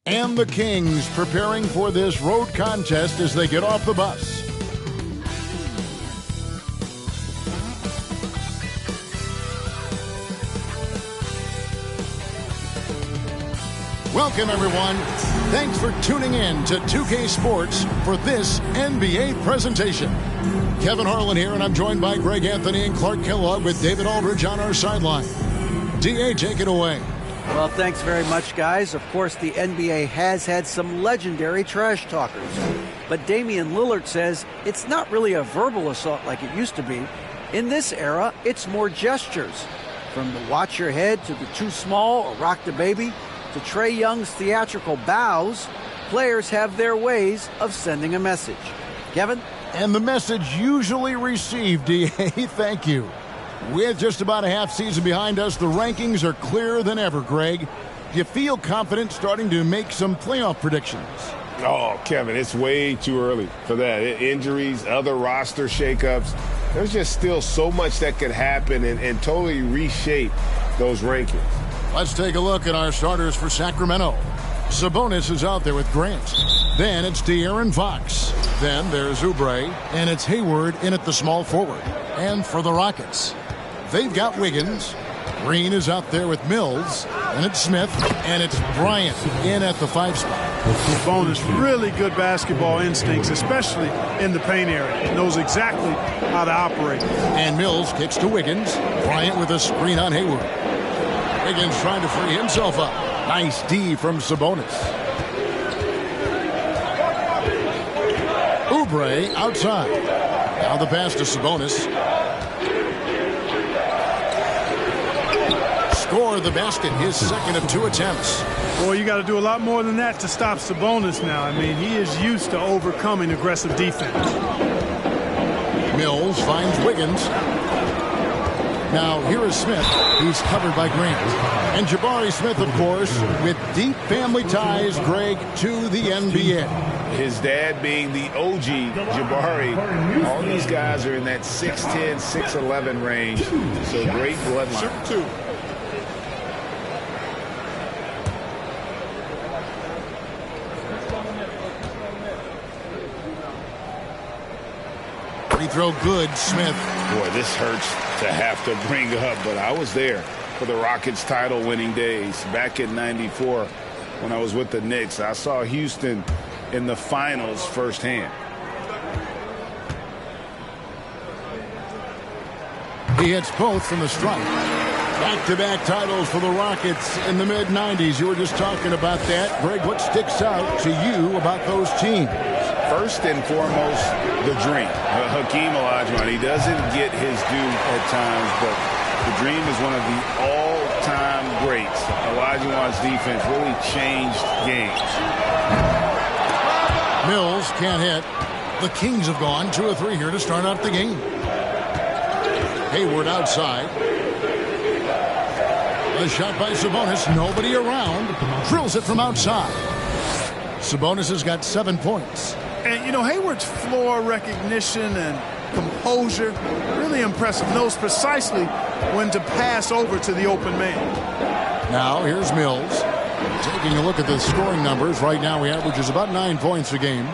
And the Kings preparing for this road contest as they get off the bus. Welcome, everyone. Thanks for tuning in to 2K Sports for this NBA presentation. Kevin Harlan here, and I'm joined by Greg Anthony and Clark Kellogg with David Aldridge on our sideline. D.A., take it away. Well, thanks very much, guys. Of course, the NBA has had some legendary trash talkers. But Damian Lillard says it's not really a verbal assault like it used to be. In this era, it's more gestures. From the watch your head to the too small or rock the baby to Trae Young's theatrical bows, players have their ways of sending a message. Kevin? And the message usually received, D.A., thank you. With just about a half season behind us, the rankings are clearer than ever, Greg. Do you feel confident starting to make some playoff predictions? Oh, Kevin, it's way too early for that. Injuries, other roster shakeups. There's just still so much that could happen and totally reshape those rankings. Let's take a look at our starters for Sacramento. Sabonis is out there with Grant. Then it's De'Aaron Fox. Then there's Oubre, and it's Hayward in at the small forward. And for the Rockets, they've got Wiggins. Green is out there with Mills, and it's Smith, and it's Bryant in at the 5 spot. Sabonis, really good basketball instincts, especially in the paint area. He knows exactly how to operate. And Mills kicks to Wiggins. Bryant with a screen on Hayward. Wiggins trying to free himself up. Nice D from Sabonis. Oubre outside. Now the pass to Sabonis. Score the basket, his second of 2 attempts. Boy, you got to do a lot more than that to stop Sabonis now. I mean, he is used to overcoming aggressive defense. Mills finds Wiggins. Now here is Smith. He's covered by Grant. And Jabari Smith, of course, with deep family ties, Greg, to the NBA. His dad being the OG Jabari. All these guys are in that 6'10", 6'11" range. So great bloodline. Free throw good, Smith. Boy, this hurts to have to bring up, but I was there for the Rockets title-winning days back in '94 when I was with the Knicks. I saw Houston in the finals firsthand. He hits both from the stripe. Back-to-back titles for the Rockets in the mid-'90s. You were just talking about that. Greg, what sticks out to you about those teams? First and foremost, the dream. Hakeem Olajuwon, he doesn't get his due at times, but the dream is one of the all-time greats. Olajuwon's defense really changed games. Mills can't hit. The Kings have gone 2 of 3 here to start out the game. Hayward outside. A shot by Sabonis. Nobody around. Drills it from outside. Sabonis has got 7 points. And, you know, Hayward's floor recognition and composure, really impressive. Knows precisely when to pass over to the open man. Now, here's Mills. Taking a look at the scoring numbers. Right now, he averages about 9 points a game.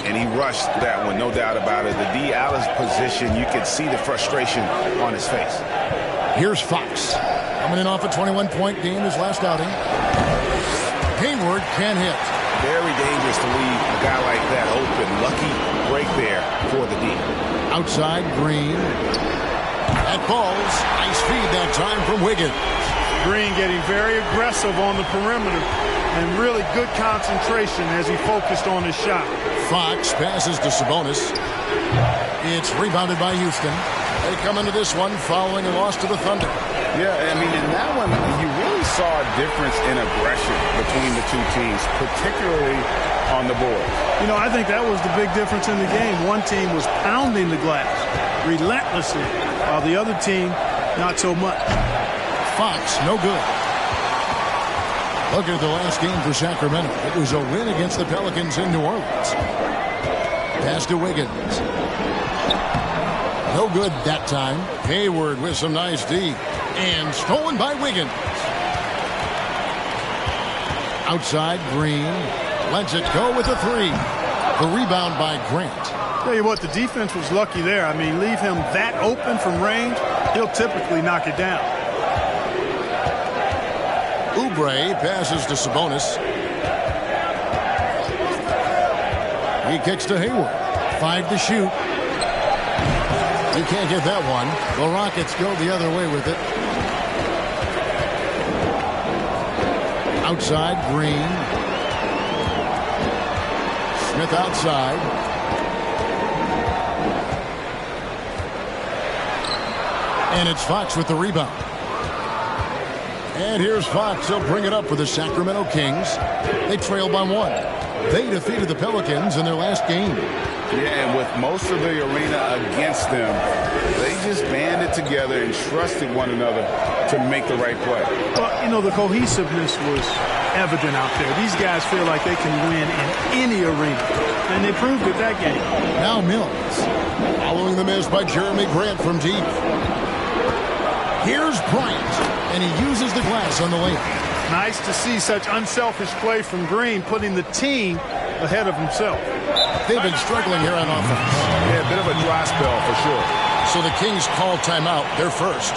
And he rushed that one, no doubt about it. The D out of position, you could see the frustration on his face. Here's Fox. Coming in off a 21-point game his last outing. Hayward can't hit. Very dangerous to leave a guy like that open. Lucky break there for the D. Outside, Green. That falls. Nice feed that time from Wiggins. Green getting very aggressive on the perimeter and really good concentration as he focused on his shot. Fox passes to Sabonis. It's rebounded by Houston. They come into this one following a loss to the Thunder. Yeah, I mean, in that one, you really saw a difference in aggression between the two teams, particularly on the board. You know, I think that was the big difference in the game. One team was pounding the glass relentlessly, while the other team, not so much. Fox, no good. Look at the last game for Sacramento. It was a win against the Pelicans in New Orleans. Pass to Wiggins. No good that time. Hayward with some nice D. And stolen by Wiggins. Outside, Green lets it go with the three. The rebound by Grant. Tell you what, the defense was lucky there. I mean, leave him that open from range, he'll typically knock it down. Oubre passes to Sabonis. He kicks to Hayward. 5 to shoot. You can't get that one. The Rockets go the other way with it. Outside, Green. Smith outside. And it's Fox with the rebound. And here's Fox. He'll bring it up for the Sacramento Kings. They trail by 1. They defeated the Pelicans in their last game. Yeah, and with most of the arena against them, they just banded together and trusted one another to make the right play. Well, you know, the cohesiveness was evident out there. These guys feel like they can win in any arena, and they proved it that game. Now Mills. Following the miss by Jeremy Grant from deep. Here's Bryant, and he uses the glass on the lane. Nice to see such unselfish play from Green, putting the team ahead of himself. They've been struggling here on offense. Yeah, a bit of a dry spell for sure. So the Kings call timeout. They're first.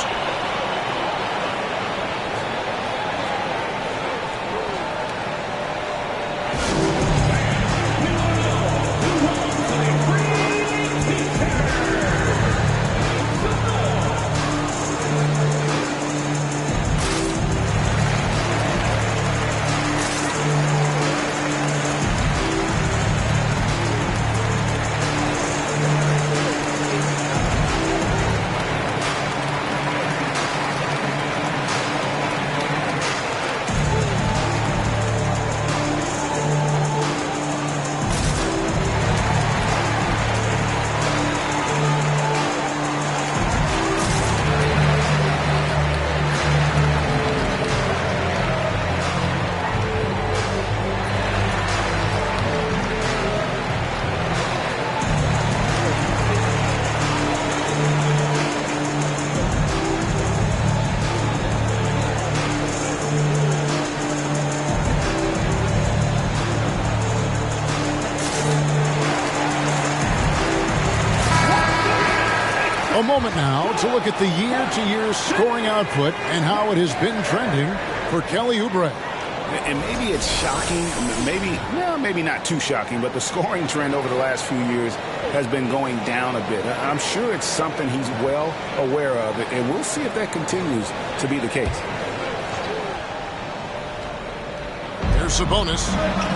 A moment now to look at the year-to-year scoring output and how it has been trending for Kelly Oubre. And maybe it's shocking, maybe not too shocking, but the scoring trend over the last few years has been going down a bit. I'm sure it's something he's well aware of, and we'll see if that continues to be the case. Here's Sabonis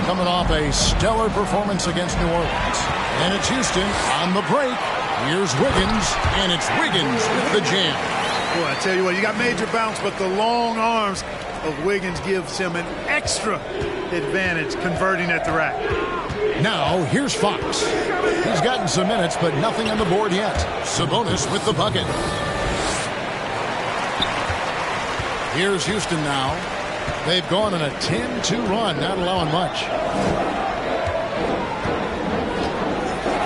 coming off a stellar performance against New Orleans. And it's Houston on the break. Here's Wiggins, and it's Wiggins with the jam. Boy, I tell you what, you got major bounce, but the long arms of Wiggins gives him an extra advantage converting at the rack. Now, here's Fox. He's gotten some minutes, but nothing on the board yet. Sabonis with the bucket. Here's Houston now. They've gone on a 10-2 run, not allowing much.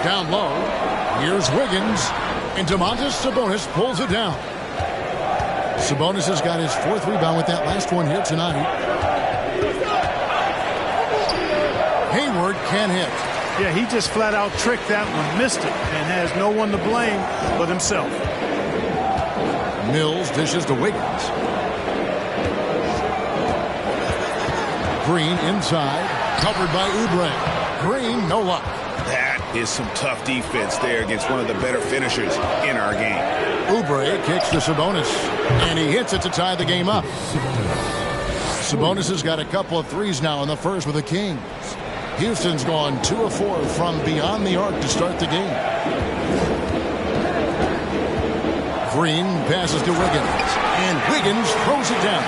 Down low. Here's Wiggins, and Domantas Sabonis pulls it down. Sabonis has got his 4th rebound with that last one here tonight. Hayward can't hit. Yeah, he just flat out tricked that one, missed it, and has no one to blame but himself. Mills dishes to Wiggins. Green inside, covered by Oubre. Green, no luck. That is some tough defense there against one of the better finishers in our game. Oubre kicks to Sabonis, and he hits it to tie the game up. Sabonis has got a couple of threes now in the first with the Kings. Houston's gone 2 of 4 from beyond the arc to start the game. Green passes to Wiggins, and Wiggins throws it down.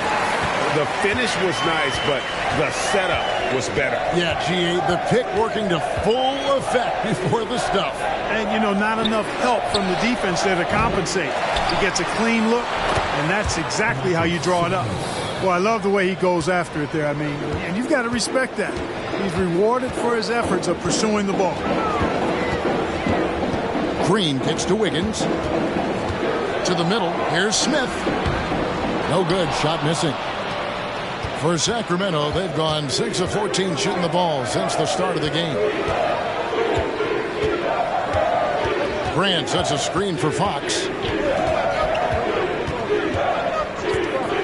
The finish was nice, but the setup was better. Yeah, G.A., the pick working to full effect before the stuff. And, you know, not enough help from the defense there to compensate. He gets a clean look, and that's exactly how you draw it up. Well, I love the way he goes after it there. I mean, and you've got to respect that. He's rewarded for his efforts of pursuing the ball. Green kicks to Wiggins. To the middle. Here's Smith. No good. Shot missing. For Sacramento, they've gone 6 of 14 shooting the ball since the start of the game. Grant sets a screen for Fox.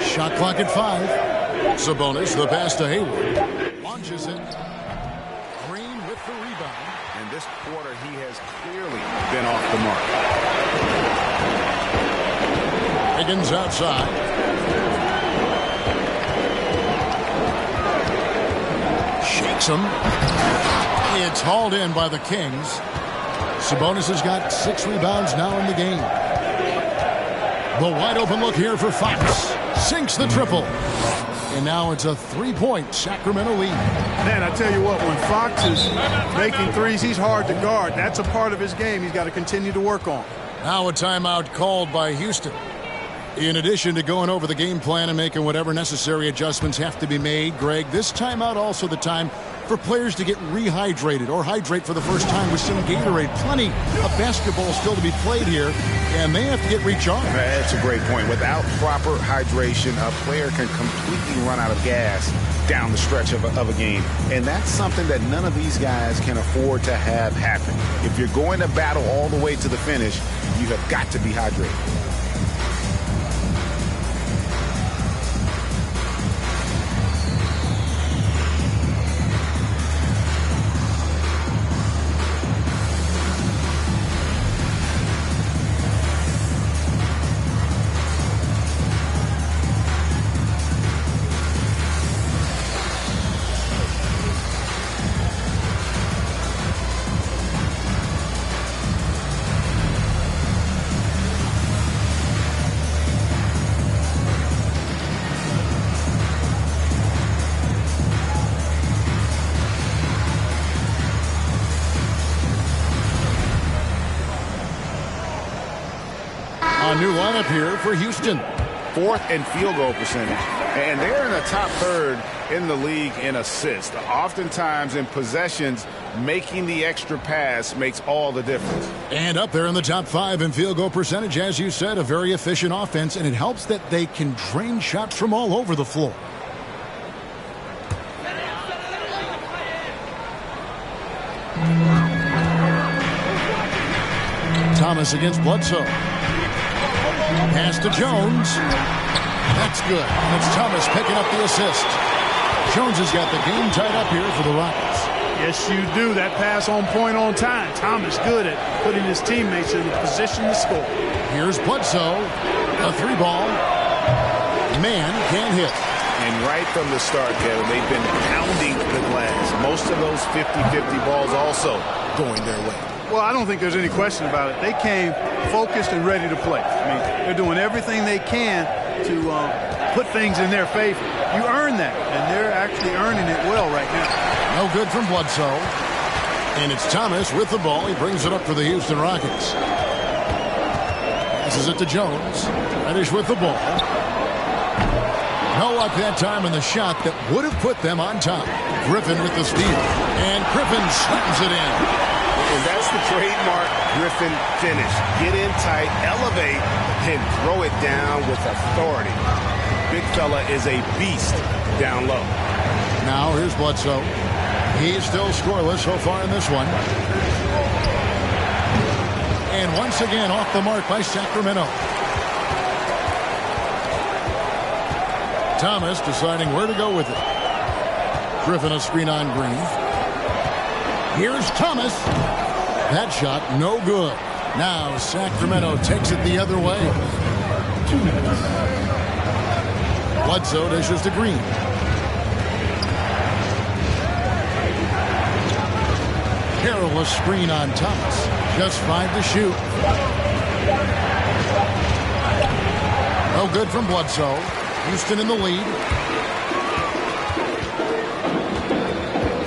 Shot clock at 5. Sabonis, the pass to Hayward. Launches it. Green with the rebound. In this quarter, he has clearly been off the mark. Higgins outside. Shakes him. It's hauled in by the Kings. Sabonis has got 6 rebounds now in the game. The wide open look here for Fox. Sinks the triple. And now it's a 3-point Sacramento lead. Man, I tell you what, when Fox is making threes, he's hard to guard. That's a part of his game he's got to continue to work on. Now a timeout called by Houston. In addition to going over the game plan and making whatever necessary adjustments have to be made, Greg, this timeout also the time for players to get rehydrated or hydrate for the first time with some Gatorade. Plenty of basketball still to be played here, and they have to get recharged. That's a great point. Without proper hydration, a player can completely run out of gas down the stretch of a game. And that's something that none of these guys can afford to have happen. If you're going to battle all the way to the finish, you have got to be hydrated. A new lineup here for Houston. 4th in field goal percentage. And they're in the top 3rd in the league in assists. Oftentimes in possessions, making the extra pass makes all the difference. And up there in the top 5 in field goal percentage, as you said, a very efficient offense, and it helps that they can drain shots from all over the floor. Thomas against Bledsoe. Pass to Jones. That's good. That's Thomas picking up the assist. Jones has got the game tied up here for the Rockets. Yes, you do. That pass on point on time. Thomas good at putting his teammates in the position to score. Here's Bledsoe. A 3-ball. Man can't hit. And right from the start, Kevin, they've been pounding the glass. Most of those 50-50 balls also going their way. Well, I don't think there's any question about it. They came focused and ready to play. I mean, they're doing everything they can to put things in their favor. You earn that, and they're actually earning it well right now. No good from Bledsoe. And it's Thomas with the ball. He brings it up for the Houston Rockets. Passes it to Jones. Reddish with the ball. No luck that time in the shot that would have put them on top. Griffin with the steal. And Griffin slams it in. And that's the trademark Griffin finish. Get in tight, elevate, and throw it down with authority. Big fella is a beast down low. Now here's Bledsoe. He's still scoreless so far in this one. And once again off the mark by Sacramento. Thomas deciding where to go with it. Griffin a screen on Green. Here's Thomas. That shot no good. Now Sacramento takes it the other way. 2 minutes. Bledsoe dishes to Green. Perilous screen on Thomas. Just 5 to shoot. No good from Bledsoe. Houston in the lead.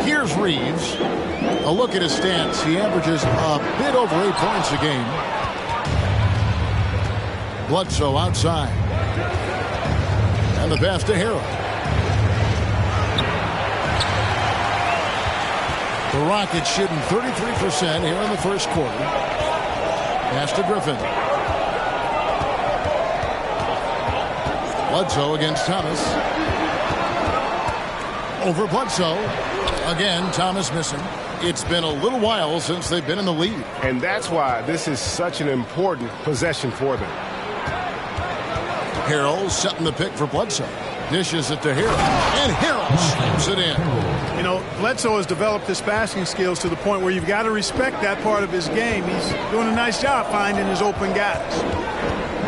Here's Reeves. A look at his stats. He averages a bit over 8 points a game. Bledsoe outside. And the pass to Harrell. The Rockets shooting 33% here in the first quarter. Pass to Griffin. Bledsoe against Thomas. Over Bledsoe. Again, Thomas missing. It's been a little while since they've been in the lead. And that's why this is such an important possession for them. Harrell setting the pick for Bledsoe. Dishes it to Harrell. And Harrell slams it in. You know, Bledsoe has developed his passing skills to the point where you've got to respect that part of his game. He's doing a nice job finding his open guys.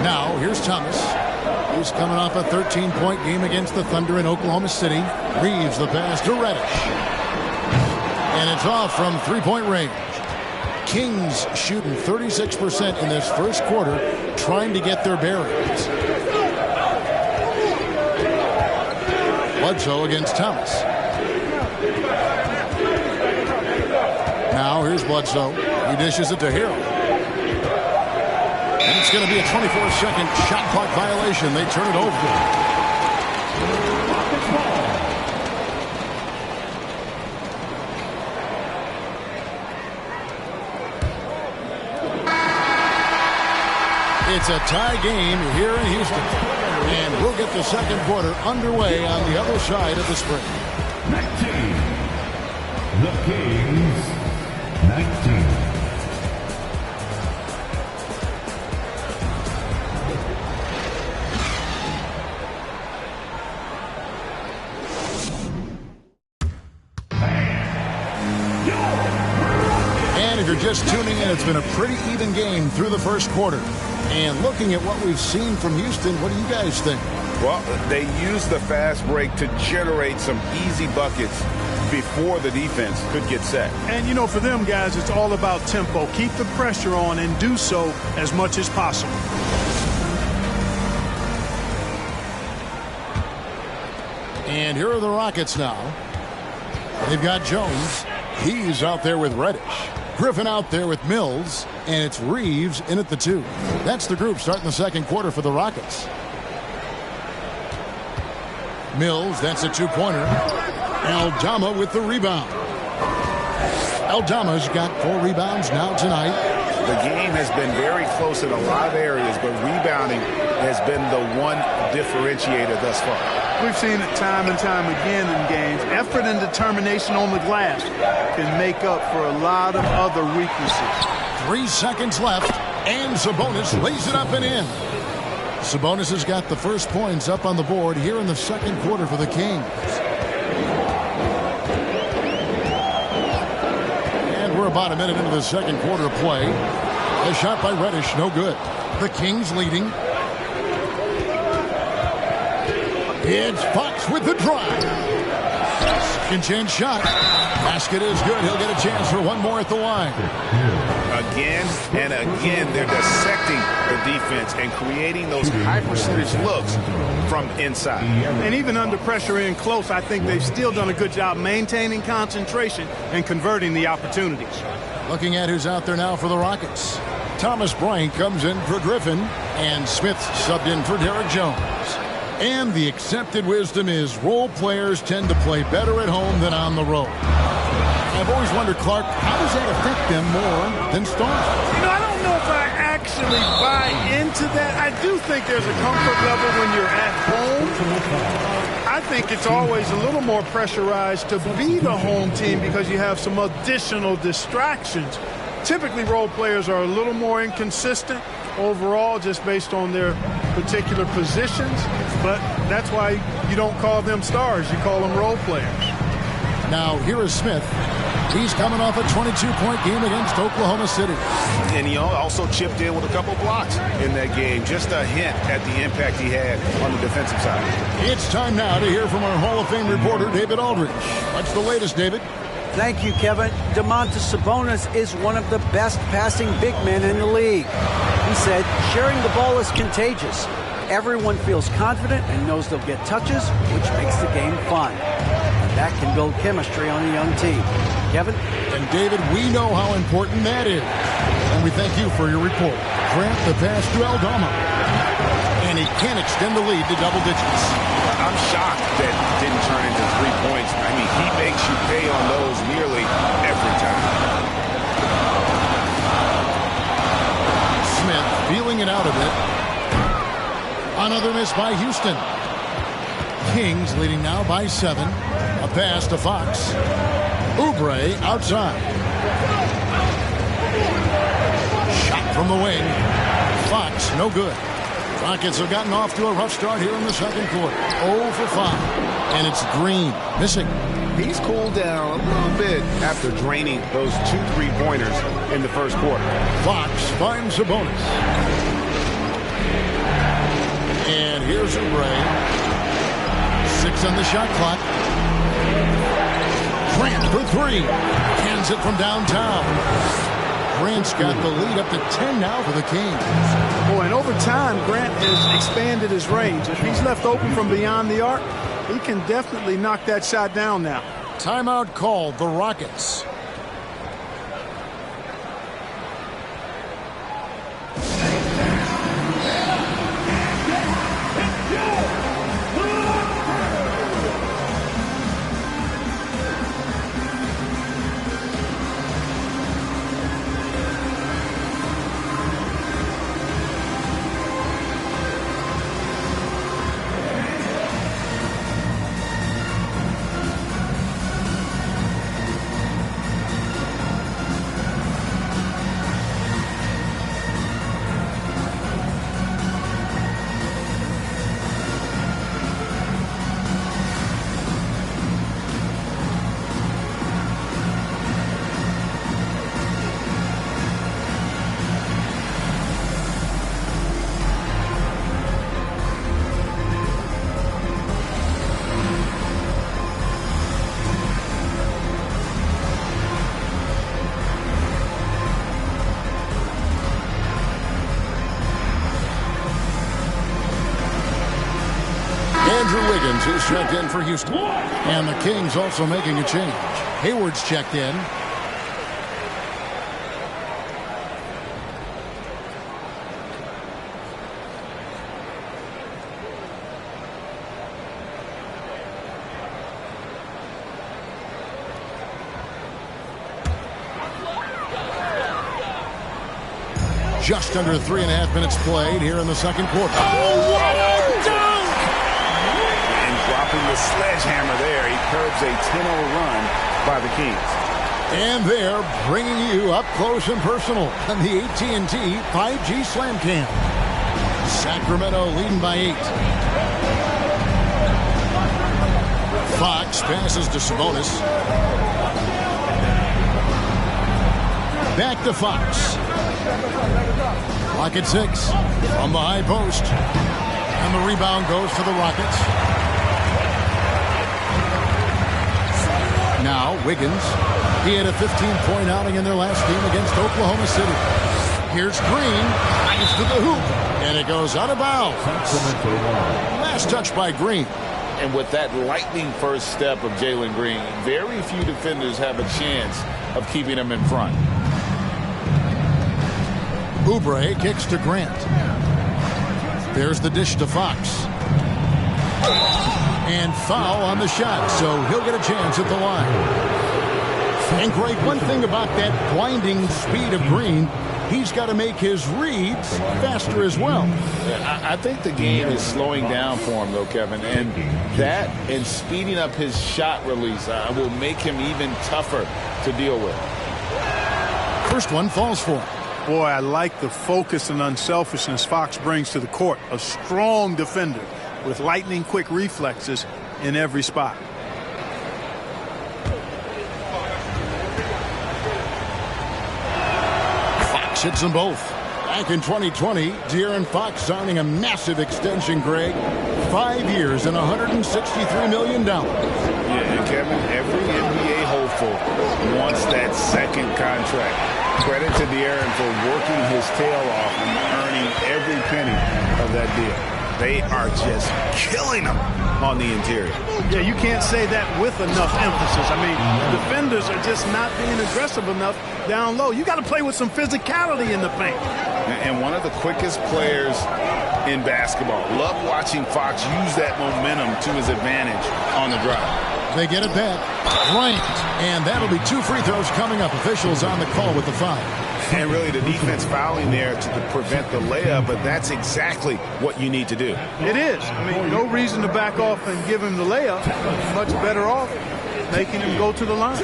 Now, here's Thomas. He's coming off a 13-point game against the Thunder in Oklahoma City. Reeves the pass to Reddish. And it's off from three-point range. Kings shooting 36% in this first quarter, trying to get their bearings. Bledsoe against Thomas. Now here's Bledsoe. He dishes it to Harrell. And it's going to be a 24-second shot clock violation. They turn it over. It's a tie game here in Houston. And we'll get the second quarter underway on the other side of the spring. 19. The Kings, 19. And if you're just tuning in, it's been a pretty even game through the first quarter. And looking at what we've seen from Houston, what do you guys think? Well, they used the fast break to generate some easy buckets before the defense could get set. And, you know, for them guys, it's all about tempo. Keep the pressure on and do so as much as possible. And here are the Rockets now. They've got Jones. He's out there with Reddish. Griffin out there with Mills. And it's Reeves in at the 2. That's the group starting the second quarter for the Rockets. Mills, that's a two-pointer. Aldama with the rebound. Aldama's got 4 rebounds now tonight. The game has been very close in a lot of areas, but rebounding has been the one differentiator thus far. We've seen it time and time again in games. Effort and determination on the glass can make up for a lot of other weaknesses. 3 seconds left, and Sabonis lays it up and in. Sabonis has got the first points up on the board here in the second quarter for the Kings. And we're about a minute into the second quarter of play. A shot by Reddish, no good. The Kings leading. It's Fox with the drive. Second chance shot. Basket is good. He'll get a chance for one more at the line. Again and again, they're dissecting the defense and creating those high percentage looks from inside. And even under pressure in close, I think they've still done a good job maintaining concentration and converting the opportunities. Looking at who's out there now for the Rockets. Thomas Bryant comes in for Griffin, and Smith subbed in for Derek Jones. And the accepted wisdom is role players tend to play better at home than on the road. I've always wondered, Clark, how does that affect them more than stars? You know, I don't know if I actually buy into that. I do think there's a comfort level when you're at home. I think it's always a little more pressurized to be the home team because you have some additional distractions. Typically, role players are a little more inconsistent overall just based on their particular positions, but that's why you don't call them stars. You call them role players. Now, here is Smith. He's coming off a 22-point game against Oklahoma City. And he also chipped in with a couple blocks in that game. Just a hint at the impact he had on the defensive side. It's time now to hear from our Hall of Fame reporter, David Aldridge. What's the latest, David? Thank you, Kevin. Domantas Sabonis is one of the best passing big men in the league. He said, sharing the ball is contagious. Everyone feels confident and knows they'll get touches, which makes the game fun. That can build chemistry on a young team. Kevin? And David, we know how important that is. And we thank you for your report. Grant the pass to Aldama. And he can extend the lead to double digits. I'm shocked that it didn't turn into 3 points. I mean, he makes you pay on those nearly every time. Smith feeling it out a bit. Another miss by Houston. Kings leading now by 7. A pass to Fox. Oubre outside. Shot from the wing. Fox, no good. Rockets have gotten off to a rough start here in the second quarter. 0 for 5. And it's Green missing. He's cooled down a little bit after draining those 2 3-pointers in the first quarter. Fox finds a bonus. And here's Oubre. 6 on the shot clock. Grant for 3. Cans it from downtown. Grant's got the lead up to 10 now for the Kings. Oh, and over time, Grant has expanded his range. If he's left open from beyond the arc, he can definitely knock that shot down now. Timeout called, the Rockets. Wiggins is checked in for Houston. And the Kings also making a change. Hayward's checked in. Just under 3.5 minutes played here in the second quarter. Oh, what a dunk! Dropping the sledgehammer there. He curbs a 10-0 run by the Kings. And they're bringing you up close and personal on the AT&T 5G Slam Cam. Sacramento leading by 8. Fox passes to Sabonis. Back to Fox. Clock at 6 from the high post. And the rebound goes to the Rockets. Now, Wiggins. He had a 15-point outing in their last game against Oklahoma City. Here's Green. Drives to the hoop. And it goes out of bounds. Last touch by Green. And with that lightning first step of Jalen Green, very few defenders have a chance of keeping him in front. Oubre kicks to Grant. There's the dish to Fox. And foul on the shot, so he'll get a chance at the line. And Greg, one thing about that blinding speed of Green, he's got to make his reads faster as well. I think the game is slowing down for him, though, Kevin. And that and speeding up his shot release will make him even tougher to deal with. First one falls for him. Boy, I like the focus and unselfishness Fox brings to the court. A strong defender with lightning-quick reflexes in every spot. Fox hits them both. Back in 2020, De'Aaron Fox signing a massive extension, Greg. 5 years and $163 million. Yeah, Kevin, every NBA hopeful wants that second contract. Credit to De'Aaron for working his tail off and earning every penny of that deal. They are just killing them on the interior. Yeah, you can't say that with enough emphasis. I mean, defenders are just not being aggressive enough down low. You got to play with some physicality in the paint. And one of the quickest players in basketball. Love watching Fox use that momentum to his advantage on the drive. They get it back. Bryant. And that'll be 2 free throws coming up. Officials on the call with the foul. And really the defense fouling there to prevent the layup, but that's exactly what you need to do. It is. I mean, no reason to back off and give him the layup. Much better off making him go to the line.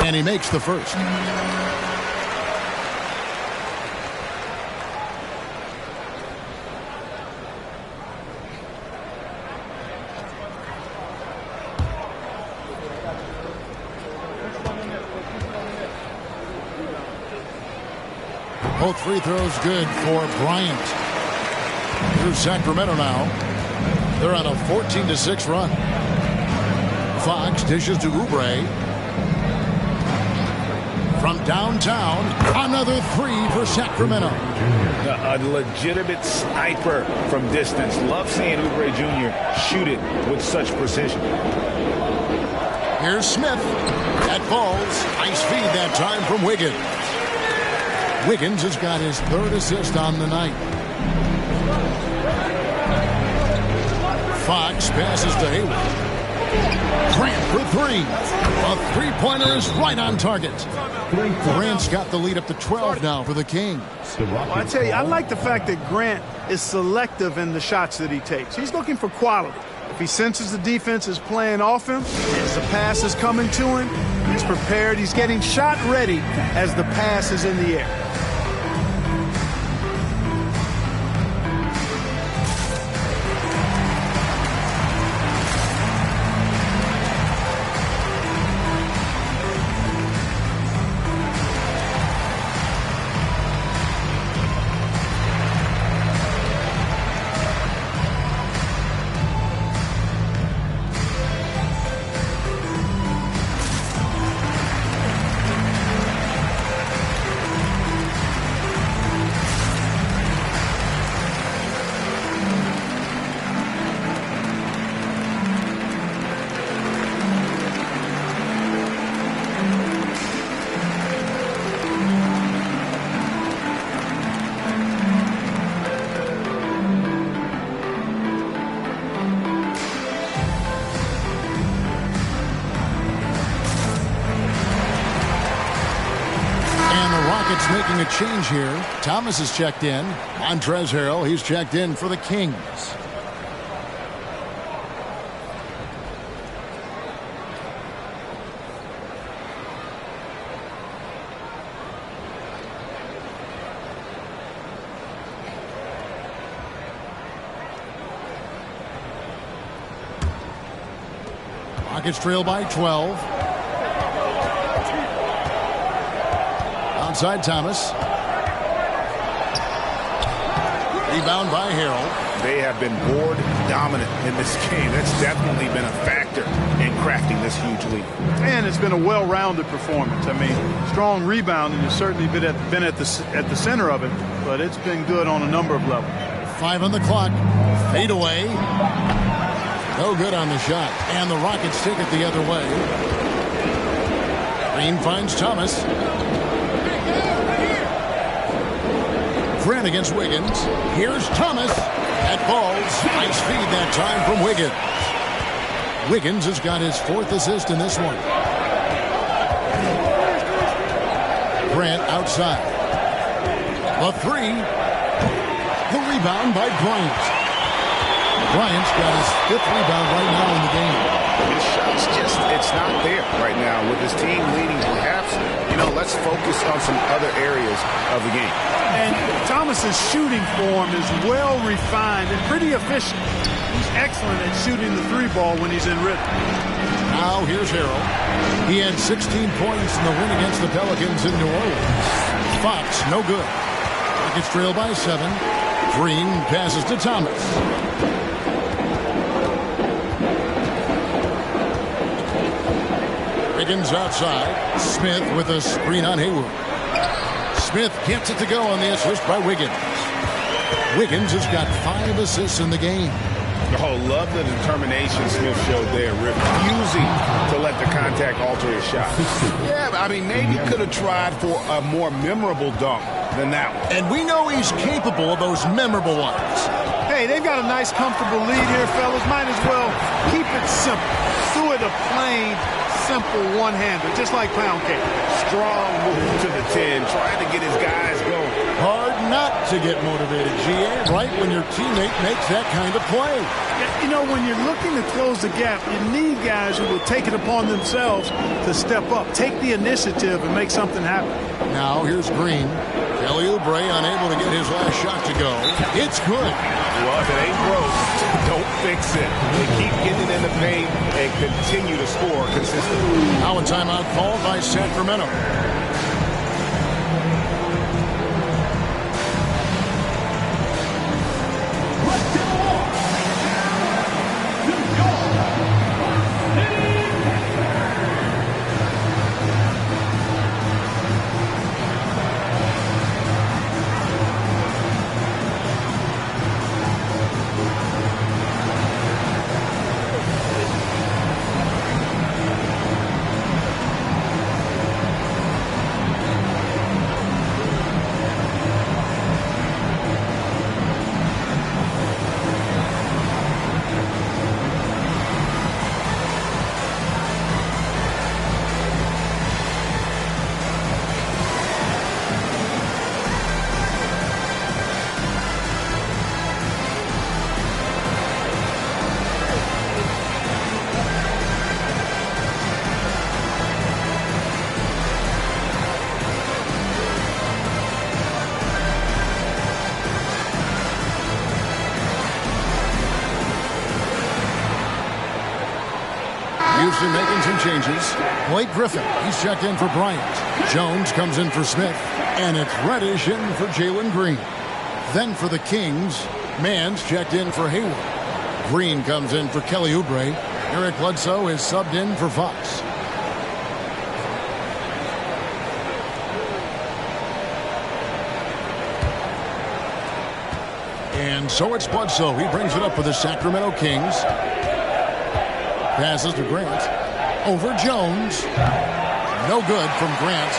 And he makes the first. Both free throws good for Bryant. Here's Sacramento now. They're on a 14-6 run. Fox dishes to Oubre. From downtown, another 3 for Sacramento. A legitimate sniper from distance. Love seeing Oubre Jr. shoot it with such precision. Here's Smith. That falls. Nice feed that time from Wiggins. Wiggins has got his 3rd assist on the night. Fox passes to Hayward. Grant for 3. A three-pointer is right on target. Grant's got the lead up to 12 now for the Kings. Well, I tell you, I like the fact that Grant is selective in the shots that he takes. He's looking for quality. If he senses the defense is playing off him, as the pass is coming to him, he's prepared. He's getting shot ready as the pass is in the air. Making a change here. Thomas is checked in. Montrezl Harrell, he's checked in for the Kings. Rockets trail by 12. Outside Thomas. Rebound by Harrell. They have been board dominant in this game. That's definitely been a factor in crafting this huge lead. And it's been a well-rounded performance. I mean, strong rebounding has certainly been at the center of it, but it's been good on a number of levels. 5 on the clock. Fade away. No good on the shot. And the Rockets take it the other way. Green finds Thomas. Grant against Wiggins. Here's Thomas. That falls. Nice feed that time from Wiggins. Wiggins has got his 4th assist in this one. Grant outside. A 3. The rebound by Bryant. Bryant's got his 5th rebound right now in the game. His shot's just, it's not there right now. With his team leading, perhaps, let's focus on some other areas of the game. And Thomas's shooting form is well refined and pretty efficient. He's excellent at shooting the 3 ball when he's in rhythm. Now here's Harrell. He had 16 points in the win against the Pelicans in New Orleans. Fox, no good. Rockets trail by 7. Green passes to Thomas. Wiggins outside. Smith with a screen on Hayward. Smith gets it to go on the assist by Wiggins. Wiggins has got 5 assists in the game. Oh, love the determination Smith showed there, refusing to let the contact alter his shot. Yeah, I mean, maybe could have tried for a more memorable dunk than that one. And we know he's capable of those memorable ones. Hey, they've got a nice, comfortable lead here, fellas. Might as well keep it simple. Do it a plain, simple one-hander, just like pound cake. Strong move to the 10, trying to get his guys going. Hard not to get motivated, GA, right when your teammate makes that kind of play. You know, when you're looking to close the gap, you need guys who will take it upon themselves to step up, take the initiative, and make something happen. Now here's Green. Kelly Oubre unable to get his last shot to go. It's good. Well, if it ain't broke, don't fix it. They keep getting in the paint and continue to score consistently. Now a timeout called by Sacramento. Houston making some changes. Blake Griffin, he's checked in for Bryant. Jones comes in for Smith. And it's Reddish in for Jalen Green. Then for the Kings, Mann's checked in for Hayward. Green comes in for Kelly Oubre. Eric Bledsoe is subbed in for Fox. And so it's Bledsoe. He brings it up for the Sacramento Kings. Passes to Grant. Over Jones. No good from Grant.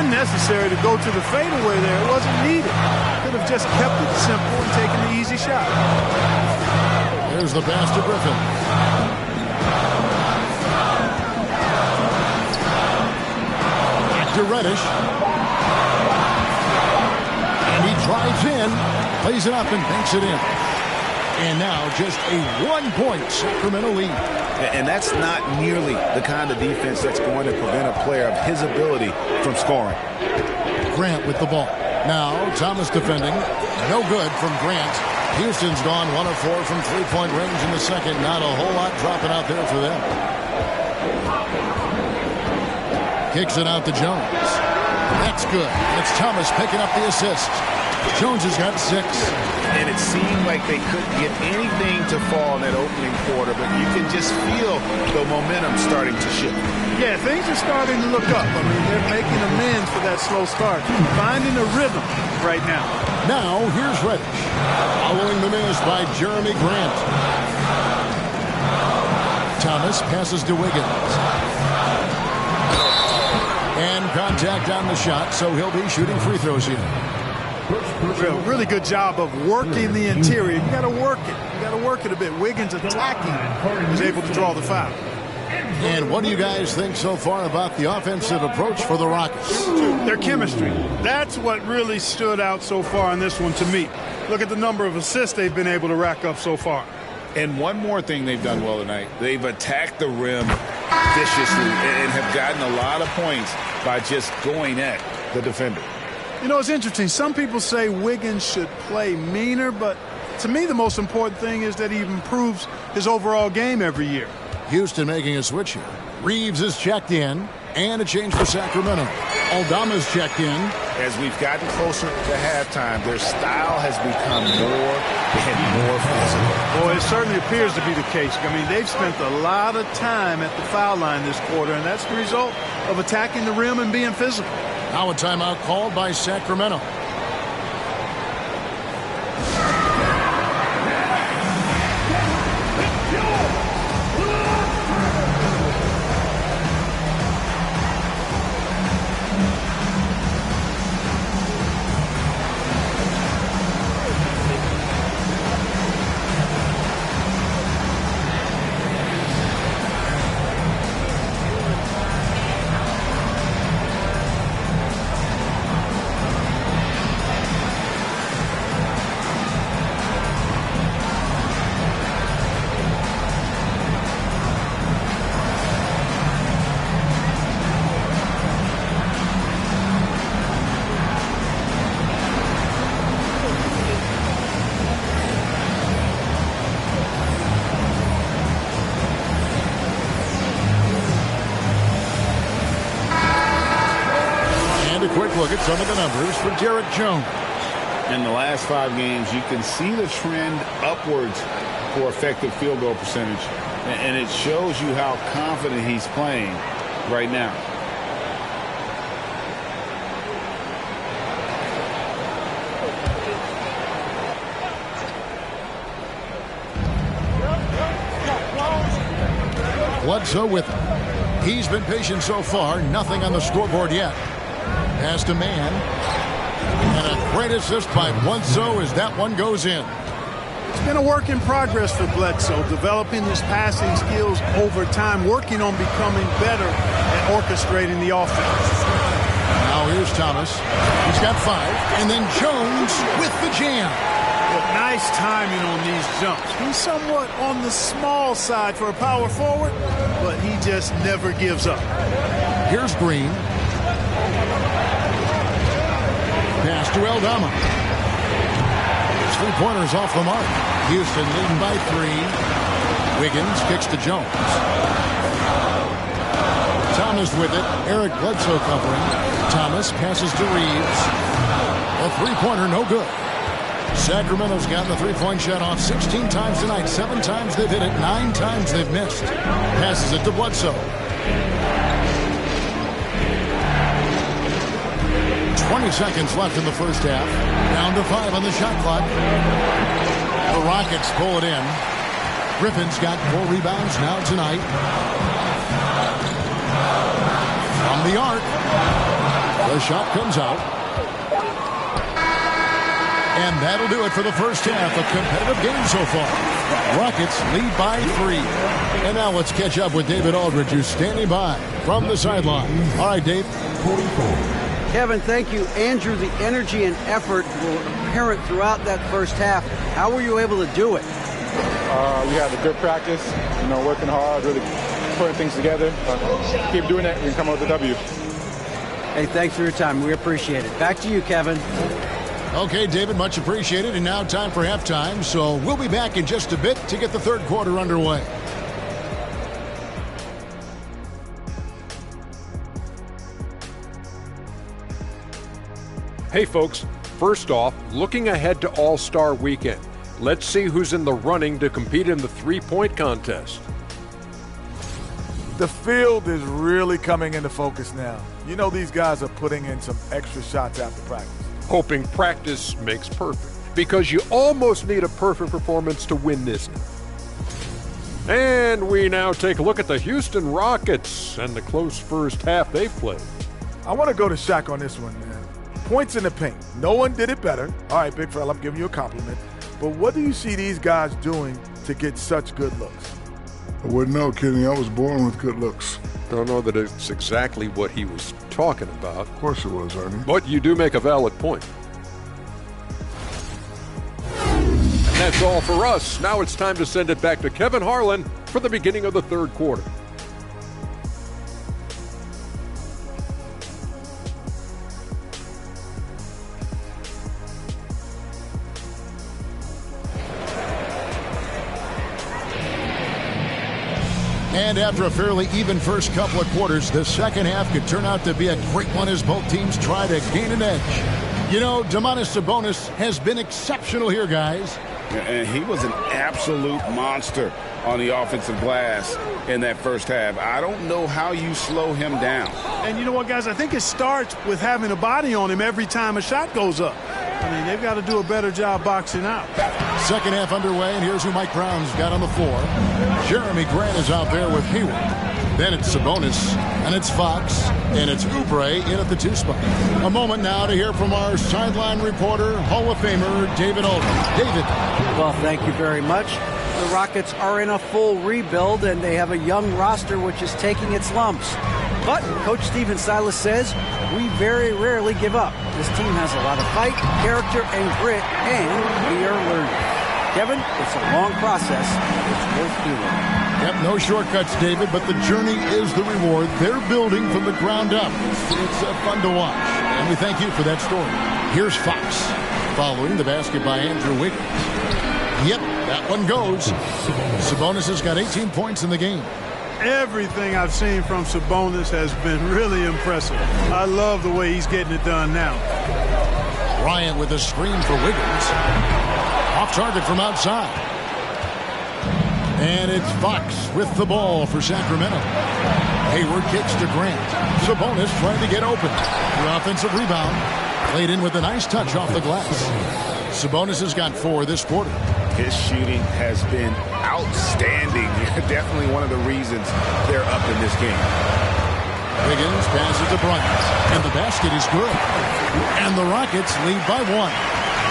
Unnecessary to go to the fadeaway there. It wasn't needed. Could have just kept it simple and taken the easy shot. There's the pass to Griffin. Back to Reddish. And he drives in, plays it up and banks it in. And now just a 1-point Sacramento lead. And that's not nearly the kind of defense that's going to prevent a player of his ability from scoring. Grant with the ball. Now Thomas defending. No good from Grant. Houston's gone 1 of 4 from three-point range in the second. Not a whole lot dropping out there for them. Kicks it out to Jones. That's good. It's Thomas picking up the assist. Jones has got 6. And it seemed like they couldn't get anything to fall in that opening quarter, but you can just feel the momentum starting to shift. Yeah, things are starting to look up. I mean, they're making amends for that slow start. Finding a rhythm right now. Now, here's Reddish. Following the miss by Jeremy Grant. Thomas passes to Wiggins. And contact on the shot, so he'll be shooting free throws here. Really good job of working the interior. You got to work it. You got to work it a bit. Wiggins attacking was able to draw the foul. And what do you guys think so far about the offensive approach for the Rockets? Their chemistry. That's what really stood out so far in this one to me. Look at the number of assists they've been able to rack up so far. And one more thing they've done well tonight. They've attacked the rim viciously and have gotten a lot of points by just going at the defender. You know, it's interesting. Some people say Wiggins should play meaner, but to me the most important thing is that he improves his overall game every year. Houston making a switch here. Reeves is checked in, and a change for Sacramento. Aldama's checked in. As we've gotten closer to halftime, their style has become more and more physical. Boy, it certainly appears to be the case. I mean, they've spent a lot of time at the foul line this quarter, and that's the result of attacking the rim and being physical. Now a timeout called by Sacramento. at some of the numbers for Derek Jones. In the last 5 games, you can see the trend upwards for effective field goal percentage. And it shows you how confident he's playing right now. Bledsoe with him. He's been patient so far. Nothing on the scoreboard yet. Pass to Mann. And a great assist by Bledsoe as that one goes in. It's been a work in progress for Bledsoe, developing his passing skills over time, working on becoming better at orchestrating the offense. Now here's Thomas. He's got 5. And then Jones with the jam. But nice timing on these jumps. He's somewhat on the small side for a power forward, but he just never gives up. Here's Green. Pass to Aldama. His 3-pointers off the mark. Houston leading by 3. Wiggins kicks to Jones. Thomas with it. Eric Bledsoe covering. Thomas passes to Reeves. A 3-pointer, no good. Sacramento's gotten the 3-point shot off 16 times tonight. 7 times they've hit it. 9 times they've missed. Passes it to Bledsoe. 20 seconds left in the first half. Down to 5 on the shot clock. The Rockets pull it in. Griffin's got 4 rebounds now tonight. From the arc. The shot comes out. And that'll do it for the first half. A competitive game so far. Rockets lead by 3. And now let's catch up with David Aldridge, who's standing by from the sideline. All right, Dave. Kevin, thank you. Andrew, the energy and effort were apparent throughout that first half. How were you able to do it? We had a good practice, working hard, really putting things together. Keep doing that, we can come out with a W. Hey, thanks for your time. We appreciate it. Back to you, Kevin. Okay, David, much appreciated. And now time for halftime. So we'll be back in just a bit to get the third quarter underway. Hey folks, first off, looking ahead to All-Star Weekend. Let's see who's in the running to compete in the 3-point contest. The field is really coming into focus now. These guys are putting in some extra shots after practice. Hoping practice makes perfect, because you almost need a perfect performance to win this. And we now take a look at the Houston Rockets and the close first half they've played. I want to go to Shaq on this one, man. Points in the paint. No one did it better. All right, big fella, I'm giving you a compliment. But what do you see these guys doing to get such good looks? I wouldn't know, Kenny. I was born with good looks. Don't know that it's exactly what he was talking about. Of course it was, Ernie. But you do make a valid point. And that's all for us. Now it's time to send it back to Kevin Harlan for the beginning of the third quarter. And after a fairly even first couple of quarters, the second half could turn out to be a great one as both teams try to gain an edge. Domantas Sabonis has been exceptional here, guys. And he was an absolute monster on the offensive glass in that first half. I don't know how you slow him down. And you know what, guys? I think it starts with having a body on him every time a shot goes up. They've got to do a better job boxing out. Second half underway, and here's who Mike Brown's got on the floor. Jeremy Grant is out there with Hayward. Then it's Sabonis, and it's Fox, and it's Oubre in at the 2 spot. A moment now to hear from our sideline reporter, Hall of Famer David Aldridge. David. Well, thank you very much. The Rockets are in a full rebuild, and they have a young roster which is taking its lumps. But Coach Stephen Silas says we very rarely give up. This team has a lot of fight, character, and grit, and we are learning. Kevin, it's a long process. It's worth doing. Yep, no shortcuts, David, but the journey is the reward. They're building from the ground up. It's fun to watch, and we thank you for that story. Here's Fox, following the basket by Andrew Wiggins. Yep, that one goes. Sabonis has got 18 points in the game. Everything I've seen from Sabonis has been really impressive. I love the way he's getting it done now. Bryant with a screen for Wiggins. Off target from outside. And it's Fox with the ball for Sacramento. Hayward kicks to Grant. Sabonis trying to get open. The offensive rebound. Played in with a nice touch off the glass. Sabonis has got 4 this quarter. His shooting has been outstanding. Definitely one of the reasons they're up in this game. Wiggins passes to Bryant. And the basket is good. And the Rockets lead by 1.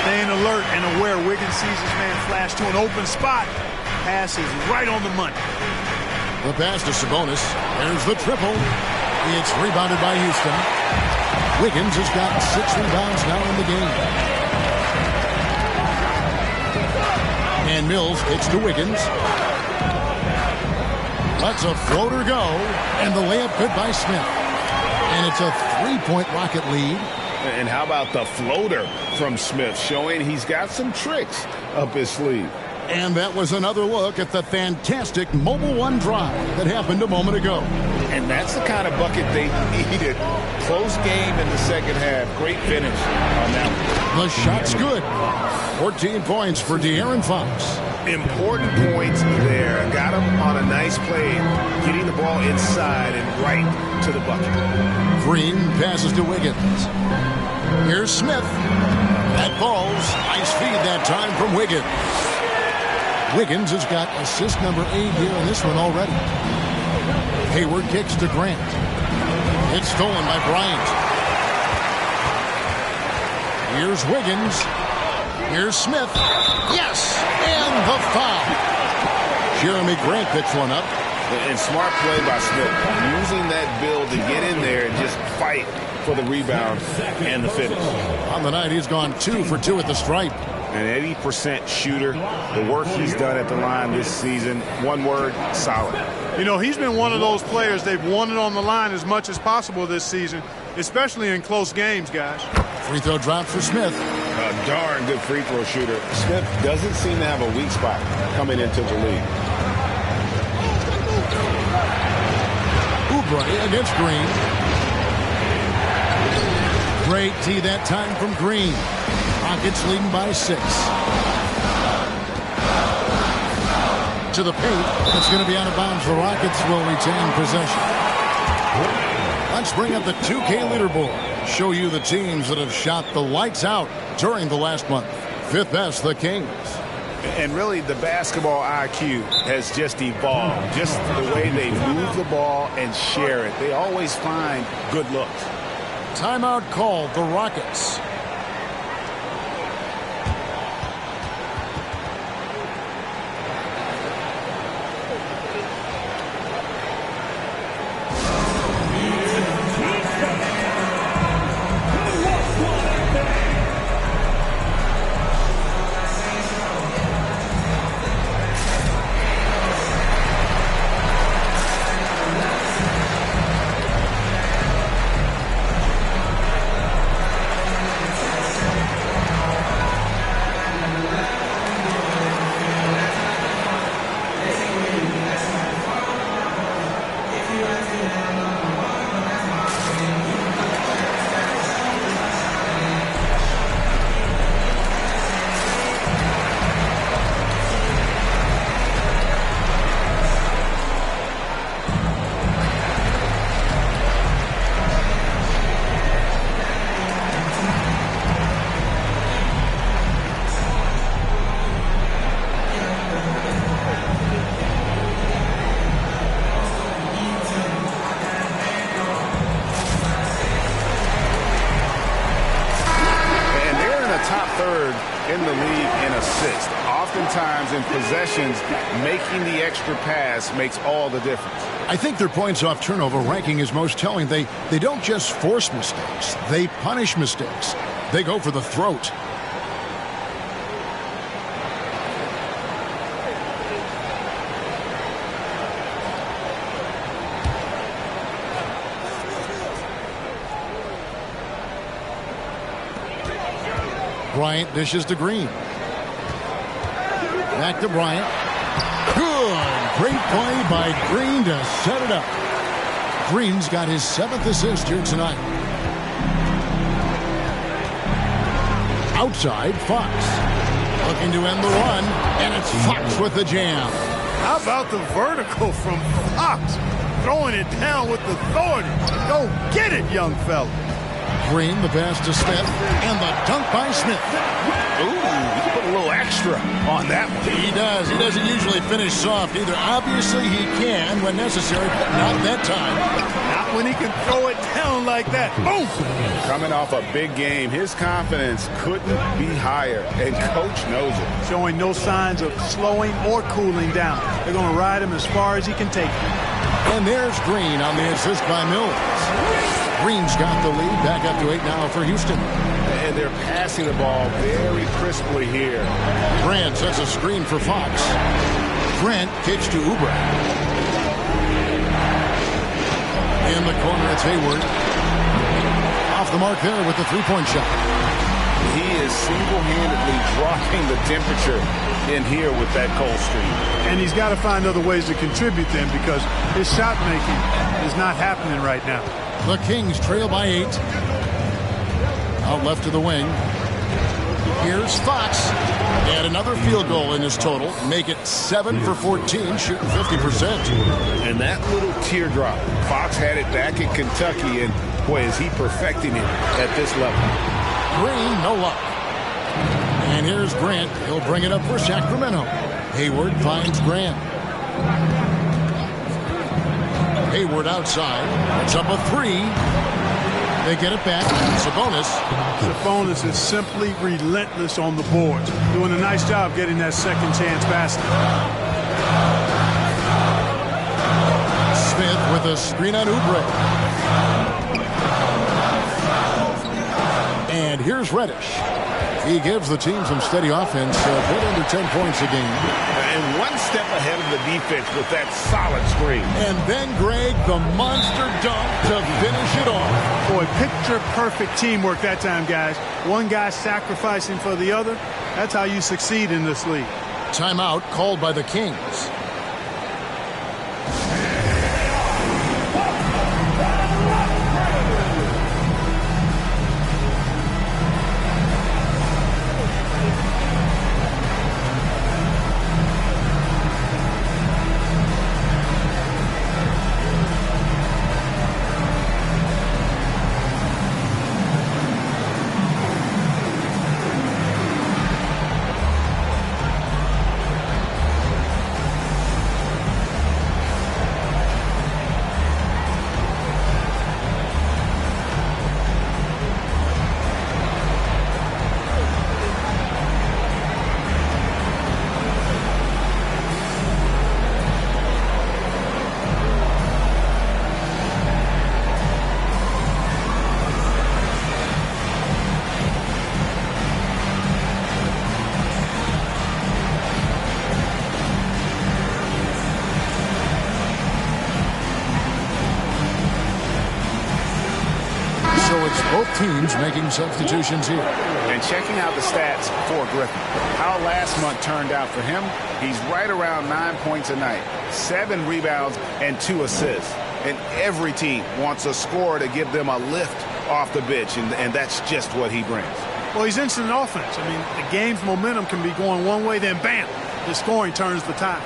Staying alert and aware. Wiggins sees his man flash to an open spot. Pass is right on the money. The pass to Sabonis. There's the triple. It's rebounded by Houston. Wiggins has got 6 rebounds now in the game. And Mills kicks to Wiggins. Lets a floater go. And the layup good by Smith. And it's a 3-point Rocket lead. And how about the floater from Smith, showing he's got some tricks up his sleeve. And that was another look at the fantastic Mobile One drive that happened a moment ago. And that's the kind of bucket they needed. Close game in the second half. Great finish on that one. The shot's good. 14 points for De'Aaron Fox. Important points there. Got him on a nice play, getting the ball inside and right to the bucket. Green passes to Wiggins. Here's Smith. That falls. Nice feed that time from Wiggins. Wiggins has got assist number 8 here in this one already. Hayward kicks to Grant. It's stolen by Bryant. Here's Wiggins. Here's Smith. Yes! And the foul. Jeremy Grant picks one up. And smart play by Smith. Using that build to get in there and just fight for the rebound and the finish. On the night, he's gone 2 for 2 at the stripe. An 80% shooter. The work he's done at the line this season, one word, solid. You know, he's been one of those players, they've won it on the line as much as possible this season, especially in close games, guys. Free throw drop for Smith. A darn good free throw shooter. Smith doesn't seem to have a weak spot coming into the league. Oubre against Green. Great tee that time from Green. Rockets leading by 6. To the paint. It's going to be out of bounds. The Rockets will retain possession. Let's bring up the 2K leaderboard. Show you the teams that have shot the lights out during the last month. 5th best, the Kings. And really, the basketball IQ has just evolved. Just the way they move the ball and share it. They always find good looks. Timeout called, the Rockets. in the league in assists. Oftentimes in possessions, making the extra pass makes all the difference. I think their points off turnover ranking is most telling. They don't just force mistakes. They punish mistakes. They go for the throat. Bryant dishes to Green. Back to Bryant. Good. Great play by Green to set it up. Green's got his 7th assist here tonight. Outside, Fox. Looking to end the run, and it's Fox with the jam. How about the vertical from Fox? Throwing it down with authority. Go get it, young fella. Green, the pass to Smith, and the dunk by Smith. Ooh, he put a little extra on that one. He does. He doesn't usually finish soft either. Obviously, he can when necessary, but not that time. Not when he can throw it down like that. Boom! Coming off a big game, his confidence couldn't be higher, and Coach knows it. Showing no signs of slowing or cooling down. They're going to ride him as far as he can take him. And there's Green on the assist by Mills. Green's got the lead, back up to 8 now for Houston. And they're passing the ball very crisply here. Grant sets a screen for Fox. Grant kicks to Oubre. In the corner, it's Hayward. Off the mark there with the three-point shot. He is single-handedly dropping the temperature in here with that cold streak. And he's got to find other ways to contribute then, because his shot making is not happening right now. The Kings trail by 8. Out left to the wing. Here's Fox. And another field goal in his total. Make it 7 for 14, shooting 50%. And that little teardrop, Fox had it back in Kentucky, and boy, is he perfecting it at this level. Green, no luck. And here's Grant. He'll bring it up for Sacramento. Hayward finds Grant. Hayward outside. It's up a 3. They get it back. Sabonis. Sabonis is simply relentless on the boards. Doing a nice job getting that second chance basket. Smith with a screen on Oubre. And here's Reddish. He gives the team some steady offense, a bit under 10 points a game. And one step ahead of the defense with that solid screen. And then Greg, the monster dunk to finish it off. Boy, picture-perfect teamwork that time, guys. One guy sacrificing for the other. That's how you succeed in this league. Timeout called by the Kings. Both teams making substitutions here. And checking out the stats for Griffin. How last month turned out for him, he's right around 9 points a night, 7 rebounds, and 2 assists. And every team wants a scorer to give them a lift off the bench, and that's just what he brings. Well, he's instant offense. I mean, the game's momentum can be going one way, then bam, the scoring turns the tide.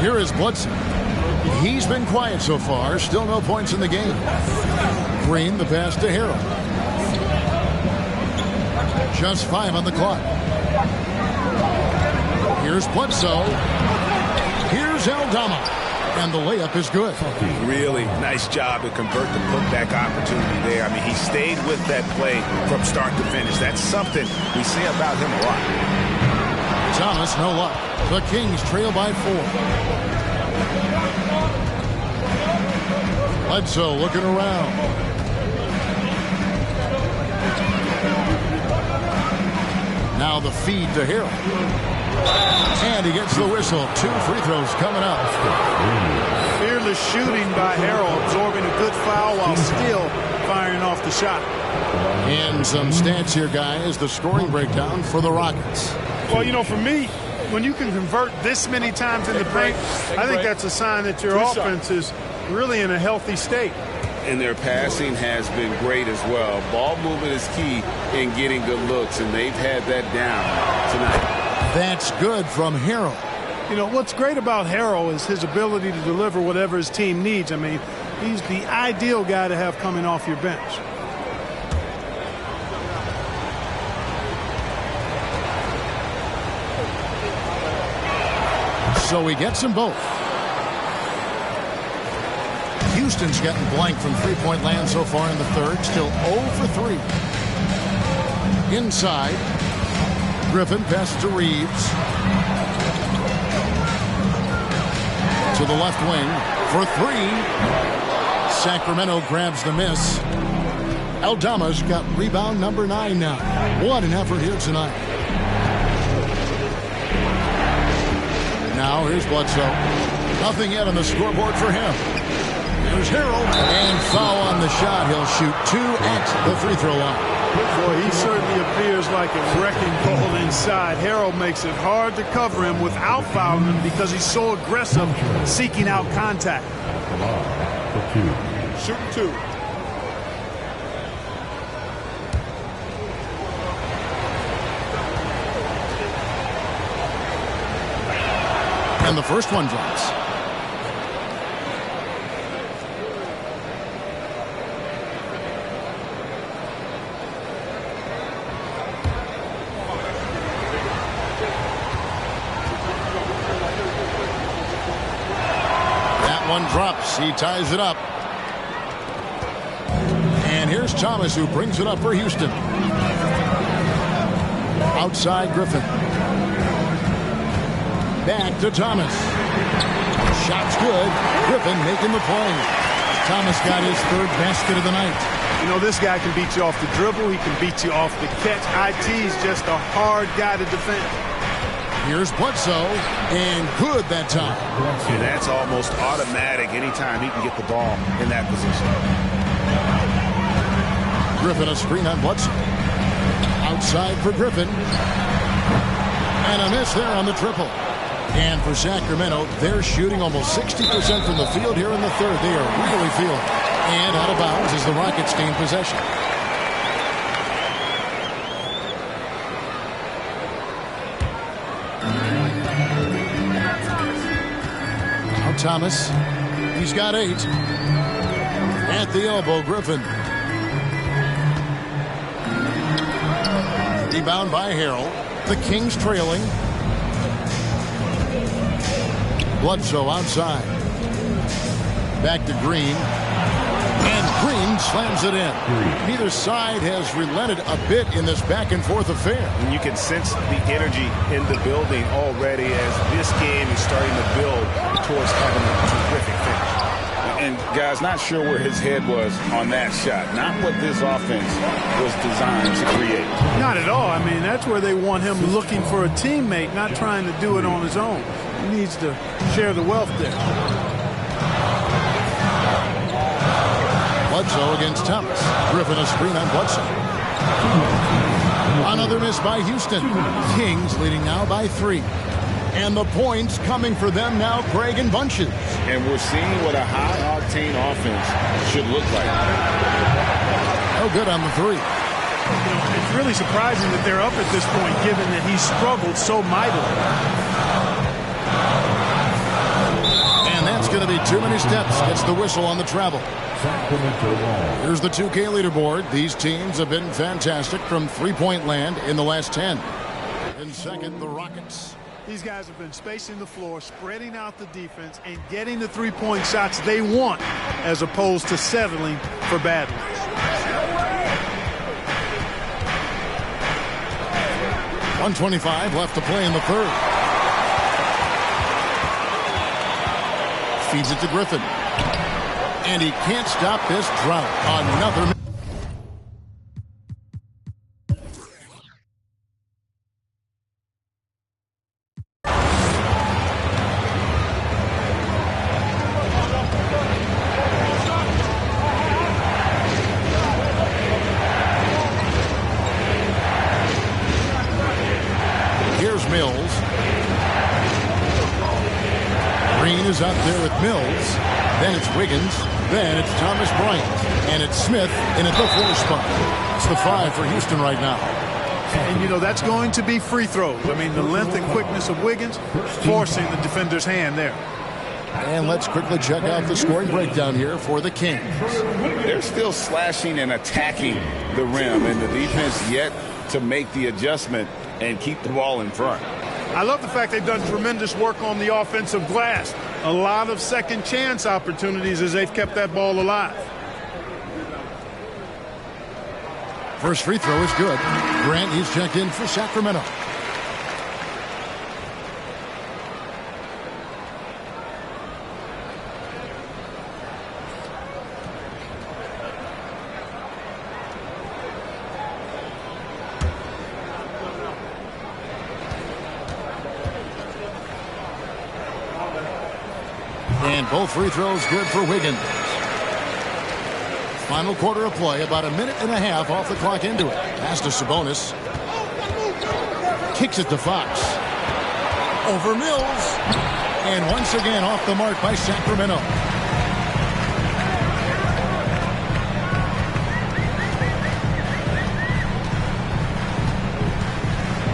Here is Bledsoe. He's been quiet so far. Still no points in the game. Green, the pass to Harrell. Just 5 on the clock. Here's Bledsoe. Here's Aldama. And the layup is good. Really nice job to convert the putback opportunity there. I mean, he stayed with that play from start to finish. That's something we say about him a lot. Thomas, no luck. The Kings trail by 4. Bledsoe looking around. Now the feed to Harrell. And he gets the whistle. 2 free throws coming up. Fearless shooting by Harrell, absorbing a good foul while still firing off the shot. And some stats here, guys. The scoring breakdown for the Rockets. Well, you know, for me, when you can convert this many times in the paint, I think that's a sign that your offense is really in a healthy state. And their passing has been great as well. Ball movement is key in getting good looks, and they've had that down tonight. That's good from Harrell. You know, what's great about Harrell is his ability to deliver whatever his team needs. I mean, he's the ideal guy to have coming off your bench. So he gets them both. Houston's gotten blank from three-point land so far in the third. Still 0 for 3. Inside. Griffin passes to Reeves. To the left wing for 3. Sacramento grabs the miss. Aldama's got rebound number 9 now. What an effort here tonight. Now here's Bledsoe. Nothing yet on the scoreboard for him. There's Harrell. And foul on the shot. He'll shoot 2 at the free throw line. Boy, he certainly appears like a wrecking ball inside. Harrell makes it hard to cover him without fouling him because he's so aggressive seeking out contact. Shooting 2. And the first one drops. That one drops. He ties it up. And here's Thomas, who brings it up for Houston. Outside Griffin. Back to Thomas. Shot's good. Griffin making the play. Thomas got his 3rd basket of the night. You know, this guy can beat you off the dribble. He can beat you off the catch. IT's just a hard guy to defend. Here's Bledsoe, and good that time. And that's almost automatic anytime he can get the ball in that position. Griffin a screen on Bledsoe. Outside for Griffin. And a miss there on the triple. And for Sacramento, they're shooting almost 60% from the field here in the third. They are really feeling. And out of bounds as the Rockets gain possession. Now Thomas. He's got 8. At the elbow, Griffin. Rebound by Harrell. The Kings trailing. Bledsoe outside. Back to Green. And Green slams it in. Neither side has relented a bit in this back-and-forth affair. And you can sense the energy in the building already as this game is starting to build towards having a terrific finish. And, guys, not sure where his head was on that shot. Not what this offense was designed to create. Not at all. I mean, that's where they want him looking for a teammate, not trying to do it on his own. He needs to share the wealth there. Bledsoe against Thomas. Griffin a screen on Bledsoe. Another miss by Houston. Kings leading now by 3. And the points coming for them now, Craig, in bunches. And we're seeing what a high-octane offense should look like. No good on the 3. It's really surprising that they're up at this point, given that he struggled so mightily. And that's going to be too many steps. Gets the whistle on the travel. Here's the 2K leaderboard. These teams have been fantastic from three-point land in the last 10. In second, the Rockets. These guys have been spacing the floor, spreading out the defense, and getting the three-point shots they want, as opposed to settling for bad ones. .125 left to play in the third. Feeds it to Griffin. And he can't stop this drought. Another. is out there with Mills. Then it's Wiggins. Then it's Thomas Bryant. And it's Smith in at the 4 spot. It's the 5 for Houston right now. And, you know, that's going to be free throws. I mean, the length and quickness of Wiggins forcing the defender's hand there. And let's quickly check out the scoring breakdown here for the Kings. They're still slashing and attacking the rim, and the defense yet to make the adjustment and keep the ball in front. I love the fact they've done tremendous work on the offensive glass. A lot of second chance opportunities as they've kept that ball alive. First free throw is good. Grant, he's checked in for Sacramento. And both free throws good for Wiggins. Final quarter of play, about a minute and a half off the clock into it. Pass to Sabonis. Kicks it to Fox. Over Mills. And once again off the mark by Sacramento.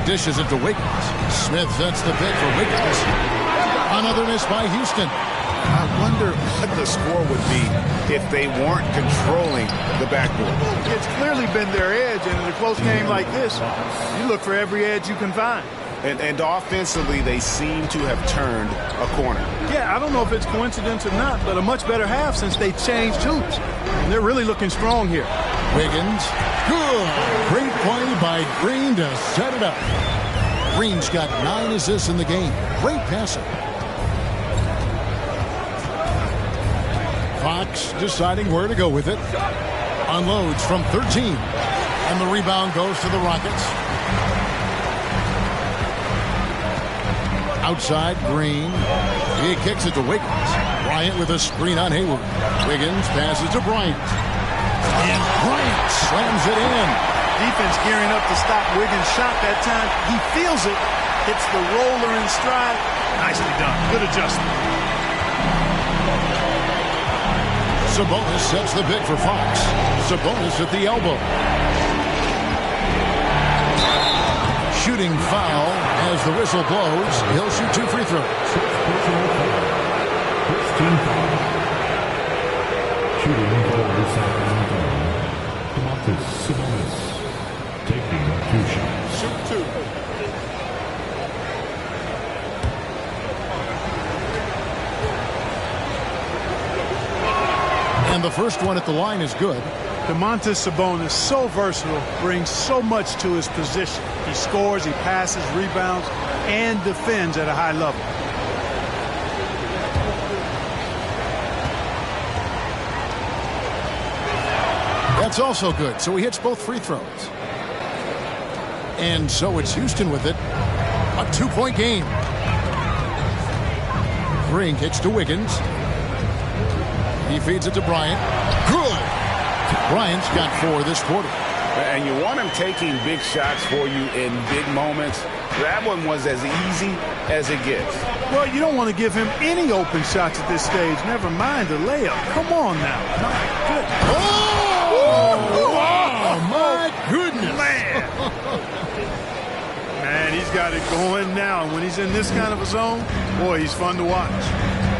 Dishes it to Wiggins. Smith sets the pick for Wiggins. Another miss by Houston. I wonder what the score would be if they weren't controlling the backboard. It's clearly been their edge, and in a close game like this, you look for every edge you can find. And offensively, they seem to have turned a corner. Yeah, I don't know if it's coincidence or not, but a much better half since they changed hoops. And they're really looking strong here. Wiggins. Good. Great play by Green to set it up. Green's got 9 assists in the game. Great passing. Fox deciding where to go with it. Unloads from 13. And the rebound goes to the Rockets. Outside, Green. He kicks it to Wiggins. Bryant with a screen on Hayward. Wiggins passes to Bryant. And Bryant slams it in. Defense gearing up to stop Wiggins' shot that time. He feels it. Hits the roller in stride. Nicely done. Good adjustment. Sabonis sets the pick for Fox. Sabonis at the elbow. Shooting foul as the whistle blows. He'll shoot 2 free throws. Shooting for Sacramento. Sabonis taking 2 shots. Shoot 2. And the first one at the line is good. Domantas Sabonis, so versatile, brings so much to his position. He scores, he passes, rebounds, and defends at a high level. That's also good. So he hits both free throws. And so it's Houston with it. A 2-point game. Green kicks to Wiggins. He feeds it to Bryant. Good. Bryant's got 4 this quarter. And you want him taking big shots for you in big moments. That one was as easy as it gets. Well, you don't want to give him any open shots at this stage. Never mind the layup. Come on now. My goodness. Oh, my goodness. Man, he's got it going now. And when he's in this kind of a zone, boy, he's fun to watch.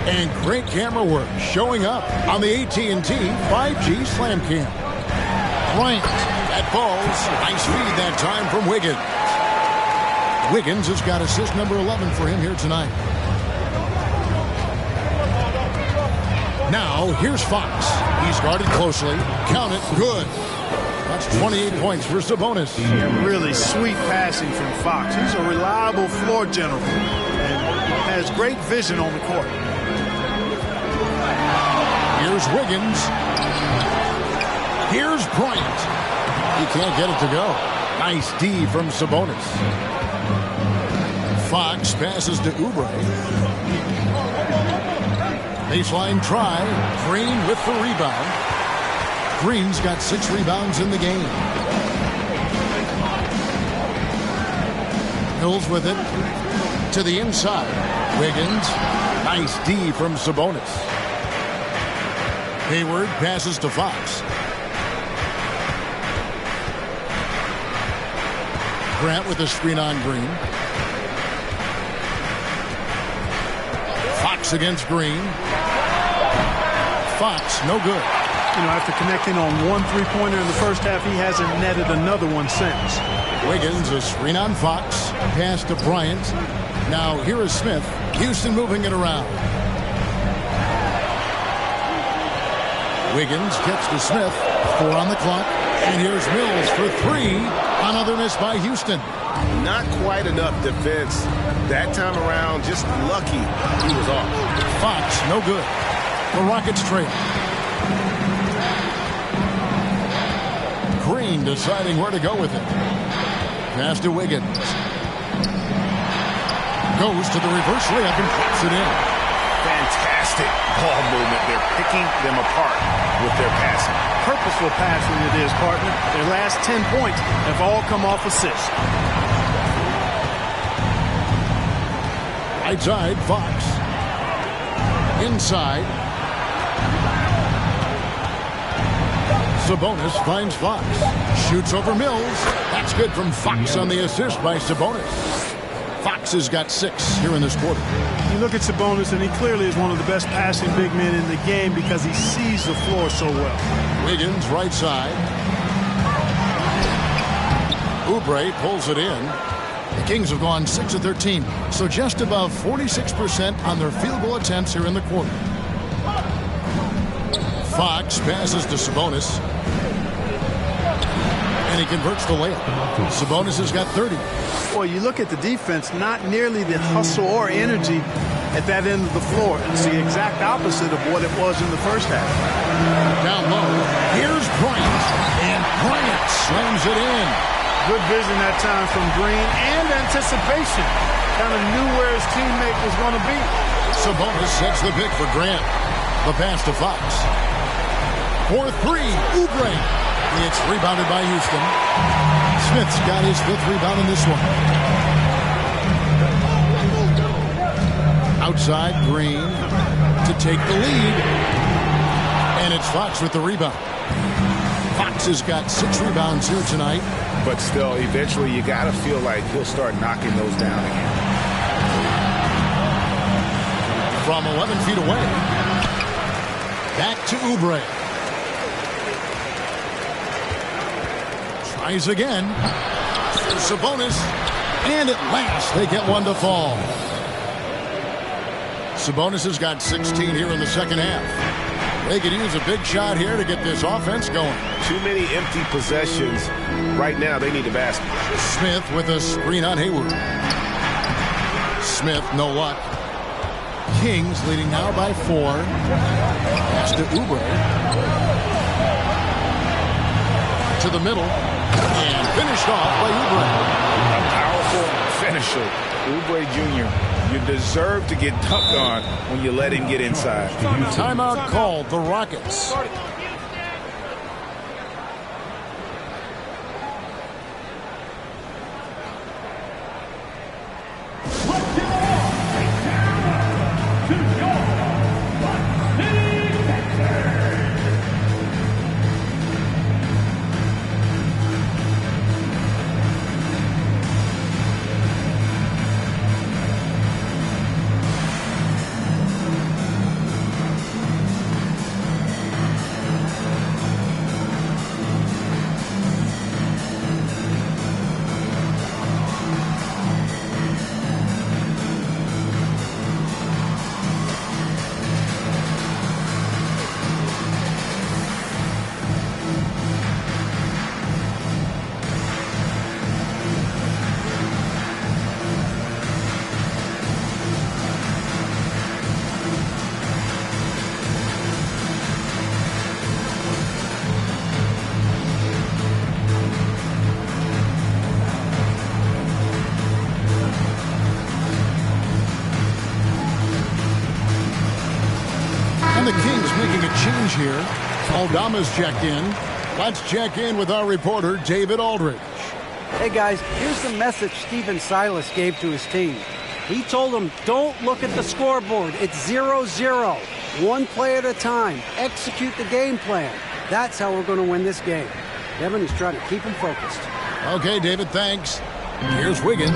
And great camera work showing up on the AT&T 5G Slam Cam. Bryant at balls. Nice feed that time from Wiggins. Wiggins has got assist number 11 for him here tonight. Now, here's Fox. He's guarded closely. Count it. Good. That's 28 points for Sabonis. Really sweet passing from Fox. He's a reliable floor general and has great vision on the court. Here's Wiggins. Here's Bryant. He can't get it to go. Nice D from Sabonis. Fox passes to Oubre. Baseline try. Green with the rebound. Green's got 6 rebounds in the game. Hills with it to the inside. Wiggins Nice D from Sabonis. Hayward passes to Fox. Grant with a screen on Green. Fox against Green. Fox, no good. You know, after connecting on one three-pointer in the first half, he hasn't netted another one since. Wiggins, a screen on Fox. Pass to Bryant. Now here is Smith. Houston moving it around. Wiggins gets to Smith. 4 on the clock. And here's Mills for 3. Another miss by Houston. Not quite enough defense that time around. Just lucky he was off. Fox, no good. The Rockets trade. Green deciding where to go with it. Pass to Wiggins. Goes to the reverse layup and puts it in. Fantastic ball movement. They're picking them apart with their passing. Purposeful passing it is, partner. Their last 10 points have all come off assists. Right side, Fox. Inside. Sabonis finds Fox. Shoots over Mills. That's good from Fox on the assist by Sabonis. Fox has got 6 here in this quarter. You look at Sabonis, and he clearly is one of the best passing big men in the game because he sees the floor so well. Wiggins, right side. Oubre pulls it in. The Kings have gone 6 of 13, so just above 46% on their field goal attempts here in the quarter. Fox passes to Sabonis. And he converts the layup. Sabonis has got 30. Boy, you look at the defense, not nearly the hustle or energy at that end of the floor. It's the exact opposite of what it was in the first half. Down low, here's Bryant, and Bryant slams it in. Good vision that time from Green and anticipation. Kind of knew where his teammate was going to be. Sabonis sets the pick for Grant. The pass to Fox. For 3, Oubre. It's rebounded by Houston. Smith's got his 5th rebound in this one. Outside, Green to take the lead. And it's Fox with the rebound. Fox has got 6 rebounds here tonight. But still, eventually you got to feel like he'll start knocking those down again. From 11 feet away. Back to Oubre. Tries again. Sabonis. And at last they get one to fall. Sabonis has got 16 here in the second half. They could use a big shot here to get this offense going. Too many empty possessions. Right now they need a basket. Smith with a screen on Hayward. Smith, no luck. Kings leading now by 4. Pass to Oubre. To the middle. And finished off by Oubre. A powerful finisher. Oubre Jr., you deserve to get dunked on when you let him get inside. Timeout called, the Rockets. The Kings making a change here. Aldama's checked in. Let's check in with our reporter, David Aldridge. Hey guys, here's the message Stephen Silas gave to his team. He told them, don't look at the scoreboard. It's 0-0. One play at a time. Execute the game plan. That's how we're going to win this game. Devin is trying to keep him focused. Okay, David, thanks. Here's Wiggins.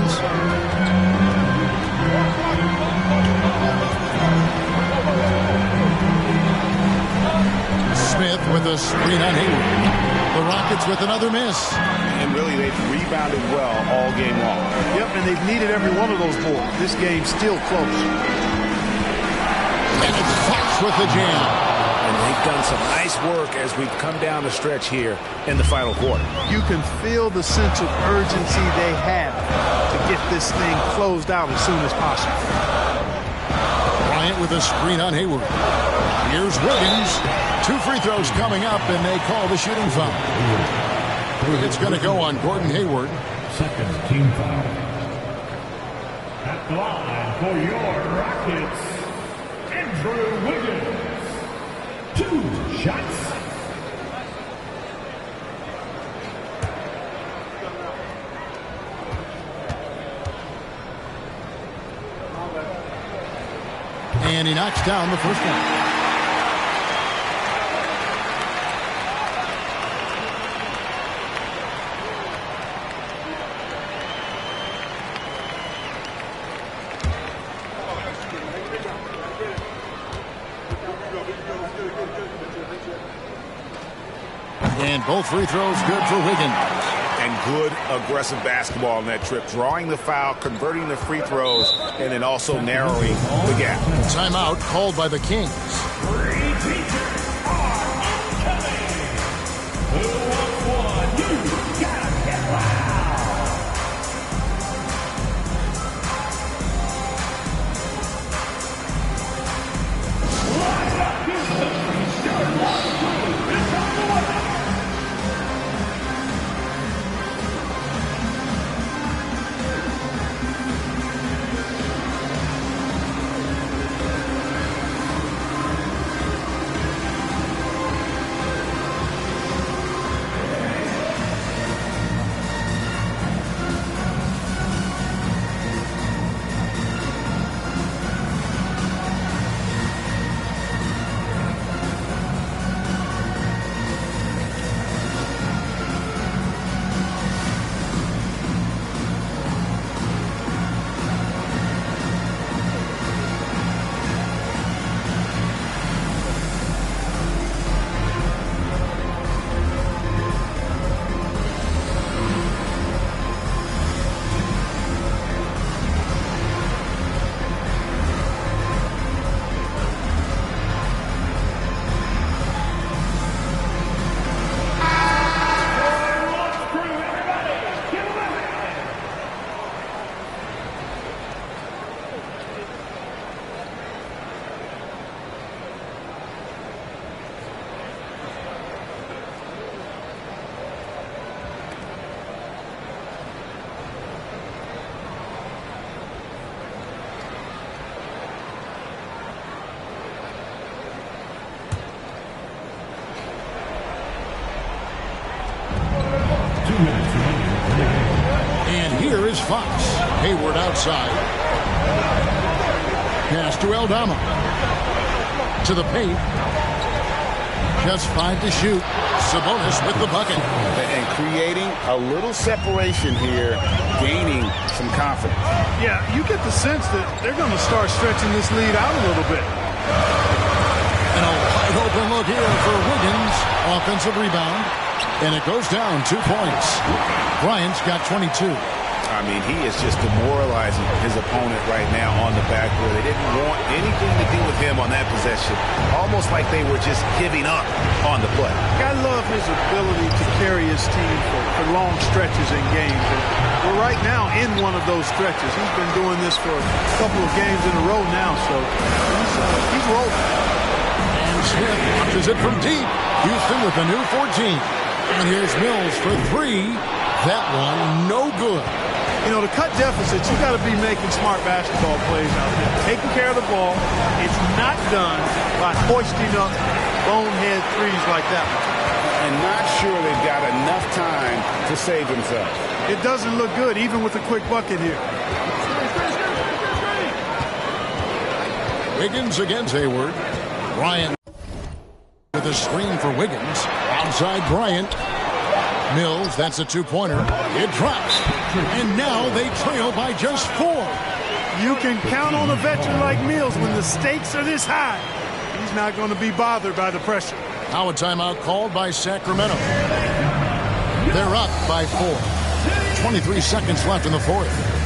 Smith with a screen on Hayward. The Rockets with another miss. And really, they've rebounded well all game long. Yep, and they've needed every one of those boards. This game's still close. And it's Fox with the jam. And they've done some nice work as we've come down the stretch here in the final quarter. You can feel the sense of urgency they have to get this thing closed out as soon as possible. Bryant with a screen on Hayward. Here's Wiggins. 2 free throws coming up, and they call the shooting foul. It's going to go on Gordon Hayward. Second team foul. At the line for your Rockets, Andrew Wiggins. 2 shots. And he knocks down the first one. And both free throws good for Wiggins. And good aggressive basketball on that trip. Drawing the foul, converting the free throws, and then also narrowing the gap. Timeout called by the Kings. And here is Fox. Hayward outside. Pass to Aldama. To the paint. Just 5 to shoot. Sabonis with the bucket. And creating a little separation here, gaining some confidence. Yeah, you get the sense that they're going to start stretching this lead out a little bit. And a wide open look here for Wiggins. Offensive rebound. And it goes down 2 points. Bryant's got 22. I mean, he is just demoralizing his opponent right now on the backboard. They didn't want anything to do with him on that possession. Almost like they were just giving up on the play. I love his ability to carry his team for long stretches in games. And we're right now in one of those stretches. He's been doing this for a couple of games in a row now, so he's rolling. And Smith punches it from deep. Houston with a new 14. And here's Mills for 3. That one, no good. You know, to cut deficits, you got to be making smart basketball plays out there. Taking care of the ball. It's not done by hoisting up bonehead threes like that one. And not sure they've got enough time to save themselves. It doesn't look good, even with a quick bucket here. Wiggins against Hayward. Bryant with a screen for Wiggins. Outside Bryant. Mills, that's a two-pointer. It drops. And now they trail by just 4. You can count on a veteran like Mills when the stakes are this high. He's not going to be bothered by the pressure. Now a timeout called by Sacramento. They're up by 4. 23 seconds left in the fourth.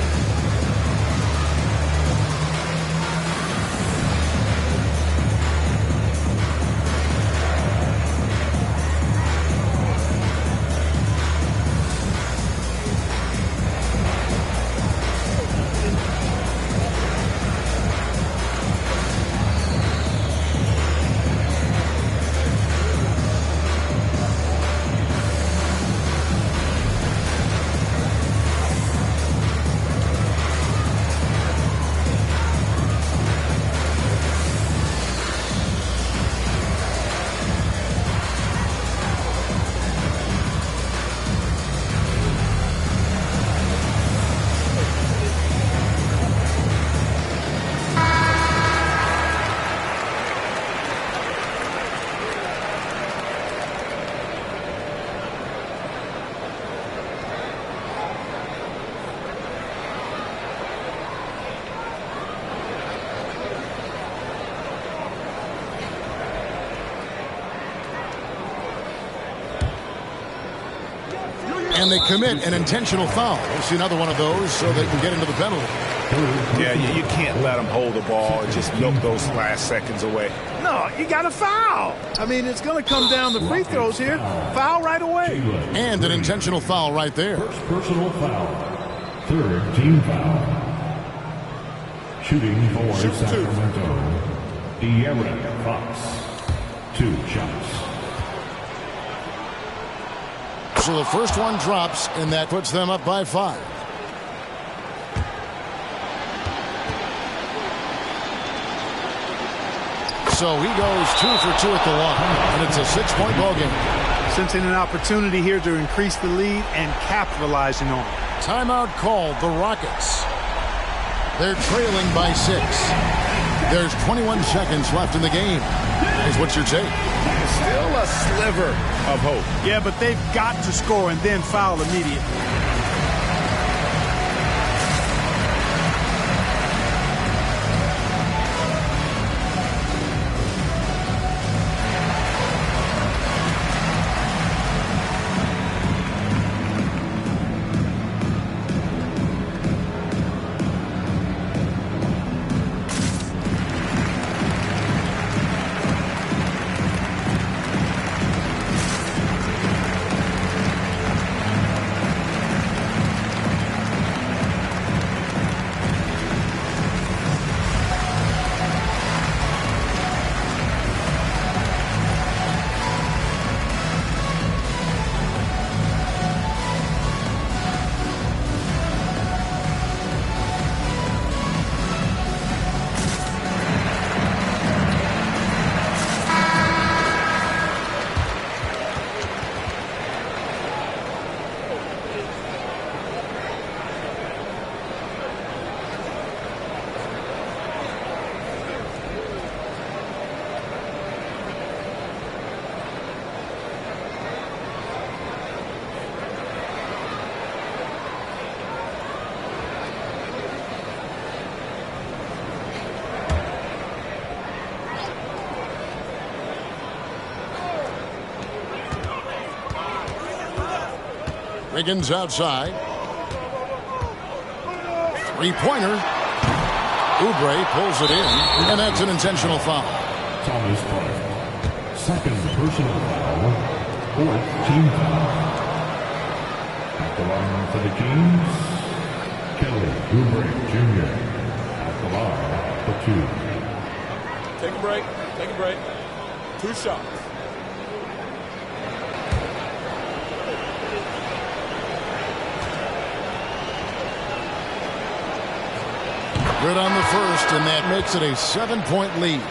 And they commit an intentional foul. We'll see another one of those so they can get into the penalty. Yeah, you can't let them hold the ball and just milk those last seconds away. No, you got to foul. I mean, it's going to come down to free throws here. Foul right away. And an intentional foul right there. First personal foul. Third team foul. Shooting for Sacramento. De'Aaron Fox. 2 shots. So the first one drops, and that puts them up by 5. So he goes 2 for 2 at the line, and it's a 6-point ball game. Sensing an opportunity here to increase the lead and capitalizing on it. Timeout called the Rockets. They're trailing by 6. There's 21 seconds left in the game. Guys, what's your take? Still a sliver of hope. Yeah, but they've got to score and then foul immediately. Wiggins outside. 3-pointer. Oubre pulls it in, and that's an intentional foul. Thomas Park. Second personal foul. Fourth team foul. At the line for the Kings, Kelly Oubre Jr. At the line for 2. Take a break. Take a break. 2 shots. Good on the first, and that makes it a 7-point lead.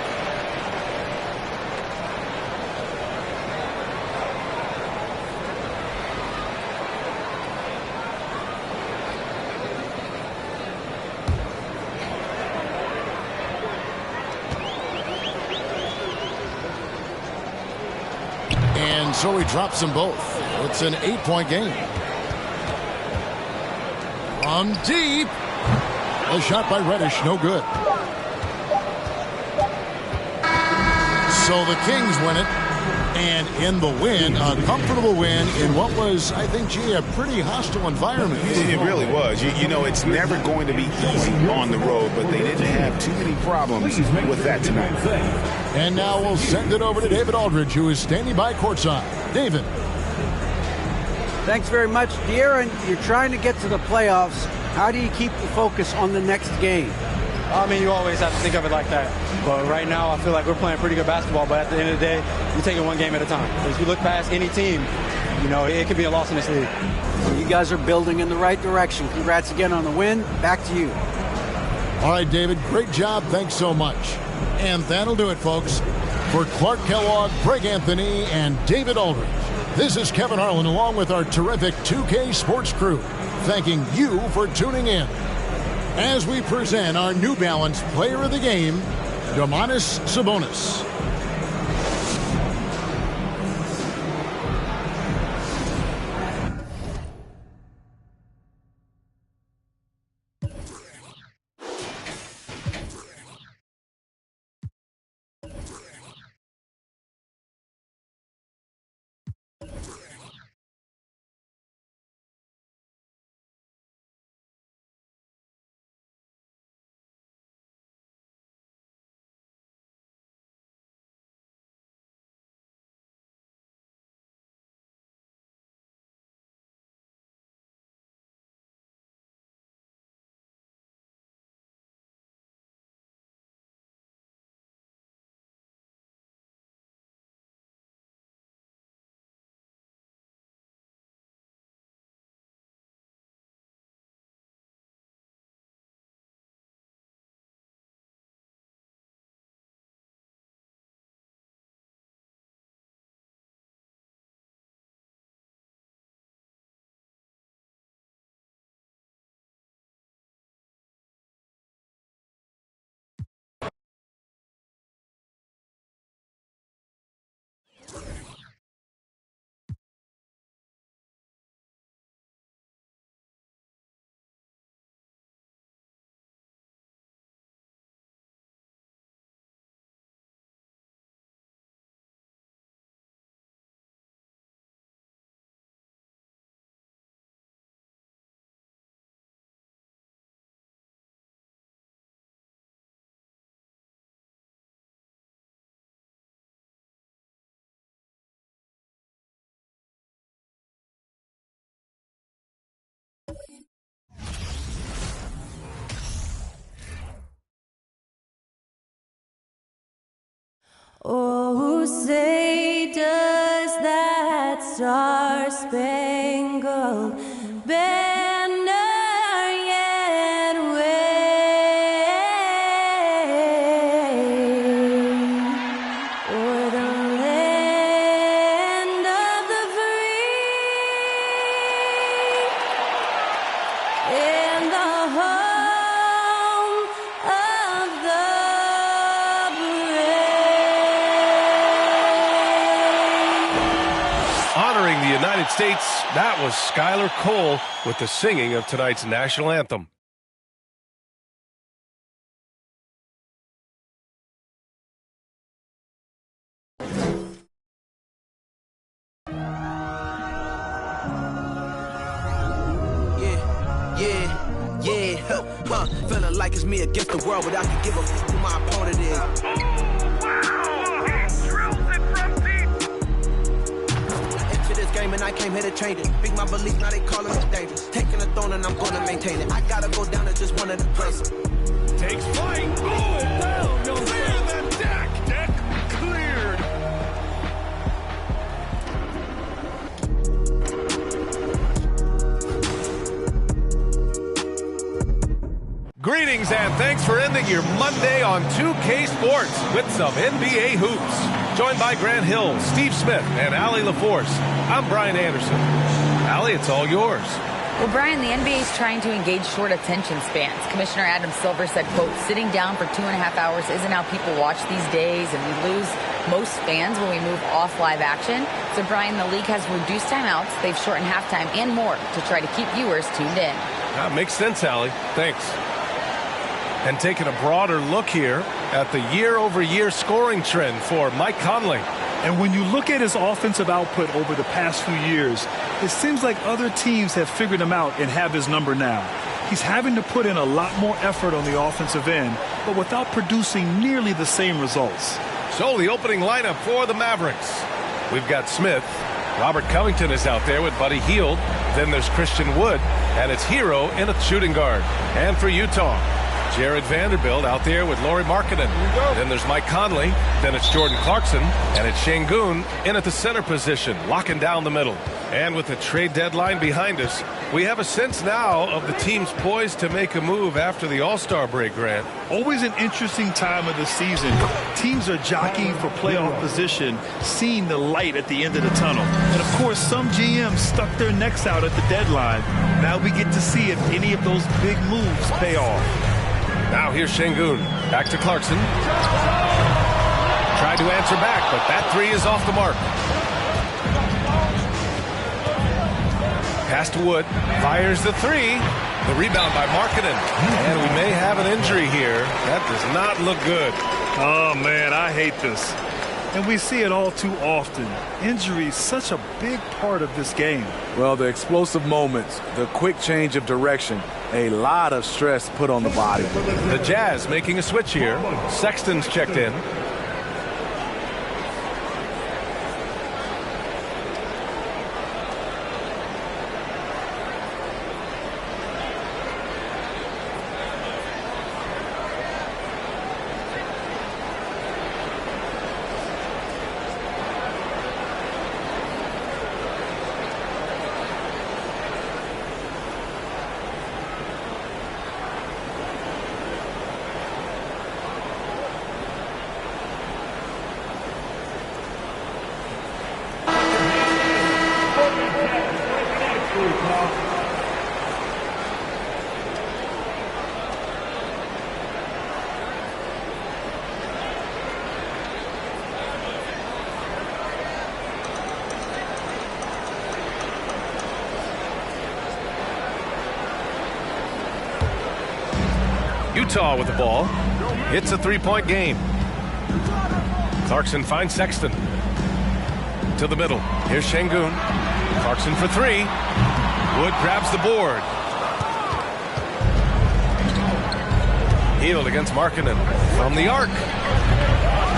And so he drops them both. It's an 8-point game. On deep. A shot by Reddish, no good. So the Kings win it. And in the win, a comfortable win in what was, I think, a pretty hostile environment. It really was. You know, it's never going to be easy on the road, but they didn't have too many problems with that tonight. And now we'll send it over to David Aldridge, who is standing by courtside. David. Thanks very much. De'Aaron, you're trying to get to the playoffs. How do you keep the focus on the next game? I mean, you always have to think of it like that. But right now, I feel like we're playing pretty good basketball. But at the end of the day, you take it one game at a time. If you look past any team, you know, it could be a loss in this league. You guys are building in the right direction. Congrats again on the win. Back to you. All right, David, great job. Thanks so much. And that'll do it, folks. For Clark Kellogg, Greg Anthony, and David Aldridge, this is Kevin Harlan along with our terrific 2K Sports crew, thanking you for tuning in. As we present our New Balance Player of the Game, Domantas Sabonis. Oh, say does that star-spangled banner yet wave o'er the land of the free and the home of the Honoring the United States, that was Skylar Cole with the singing of tonight's national anthem. Feeling like it's me against the world, but I can give a f who my opponent is. And I came here to change it. Big my belief, now they calling me dangerous. Taking the throne and I'm gonna maintain it. I gotta go down to just one of the places. Takes flight. Oh, down. Clear the deck. Deck cleared. Greetings and thanks for ending your Monday on 2K Sports with some NBA hoops. Joined by Grant Hill, Steve Smith, and Allie LaForce. I'm Brian Anderson. Allie, it's all yours. Well, Brian, the NBA is trying to engage short attention spans. Commissioner Adam Silver said, quote, sitting down for 2.5 hours isn't how people watch these days, and we lose most fans when we move off live action. So, Brian, the league has reduced timeouts. They've shortened halftime and more to try to keep viewers tuned in. That makes sense, Allie. Thanks. And taking a broader look here at the year-over-year scoring trend for Mike Conley. And when you look at his offensive output over the past few years, it seems like other teams have figured him out and have his number now. He's having to put in a lot more effort on the offensive end, but without producing nearly the same results. So the opening lineup for the Mavericks. We've got Smith. Robert Covington is out there with Buddy Hield. Then there's Christian Wood, and it's Hero in a shooting guard. And for Utah, Jared Vanderbilt out there with Lauri Markkanen. Then there's Mike Conley. Then it's Jordan Clarkson. And it's Şengün in at the center position, locking down the middle. And with the trade deadline behind us, we have a sense now of the teams poised to make a move after the All-Star break, Grant. Always an interesting time of the season. Teams are jockeying for playoff position, seeing the light at the end of the tunnel. And, of course, some GMs stuck their necks out at the deadline. Now we get to see if any of those big moves pay off. Now here's Şengün. Back to Clarkson. Tried to answer back, but that three is off the mark. Pass to Wood. Fires the three. The rebound by Markkanen. And we may have an injury here. That does not look good. Oh, man, I hate this. And we see it all too often. Injury is such a big part of this game. Well, the explosive moments, the quick change of direction, a lot of stress put on the body. The Jazz making a switch here. Sexton's checked in. Utah with the ball. It's a three-point game. Clarkson finds Sexton. To the middle. Here's Şengün. Clarkson for three. Wood grabs the board. Hield against Markkanen from the arc.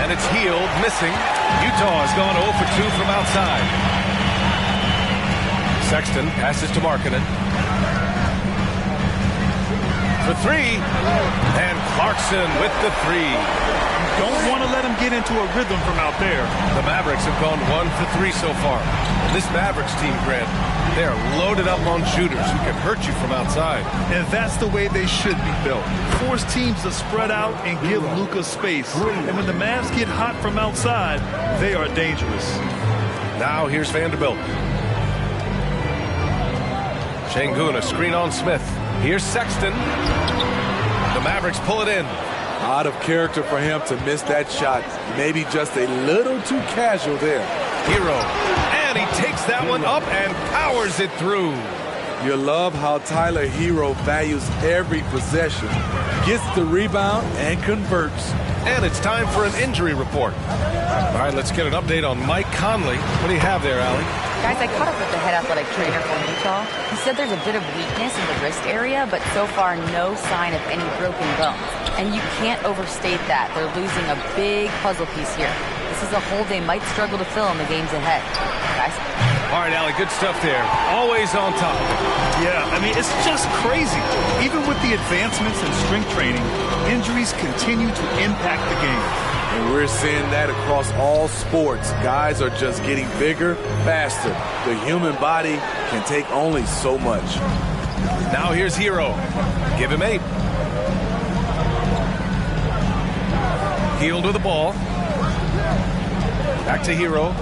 And it's Hield missing. Utah has gone 0 for 2 from outside. Sexton passes to Markkanen. For three, and Clarkson with the three. Don't want to let him get into a rhythm from out there. The Mavericks have gone 1 for 3 so far. This Mavericks team, Grant, they are loaded up on shooters who can hurt you from outside. And that's the way they should be built. Force teams to spread out and give Luka space. And when the Mavs get hot from outside, they are dangerous. Now here's Vanderbilt. Şengün, a screen on Smith. Here's Sexton. The Mavericks pull it in. Out of character for him to miss that shot. Maybe just a little too casual there. Hero. And he takes that one up and powers it through. You love how Tyler Hero values every possession. Gets the rebound and converts. And it's time for an injury report. All right, let's get an update on Mike Conley. What do you have there, Allie? Guys, I caught up with the head athletic trainer from Utah. He said there's a bit of weakness in the wrist area, but so far no sign of any broken bones. And you can't overstate that. They're losing a big puzzle piece here. This is a hole they might struggle to fill in the games ahead. Guys? All right, Allie, good stuff there. Always on top. Yeah, I mean, it's just crazy. Even with the advancements in strength training, injuries continue to impact the game. And we're seeing that across all sports. Guys are just getting bigger, faster. The human body can take only so much. Now here's Hero. Give him 8. Hield with the ball. Back to Hero.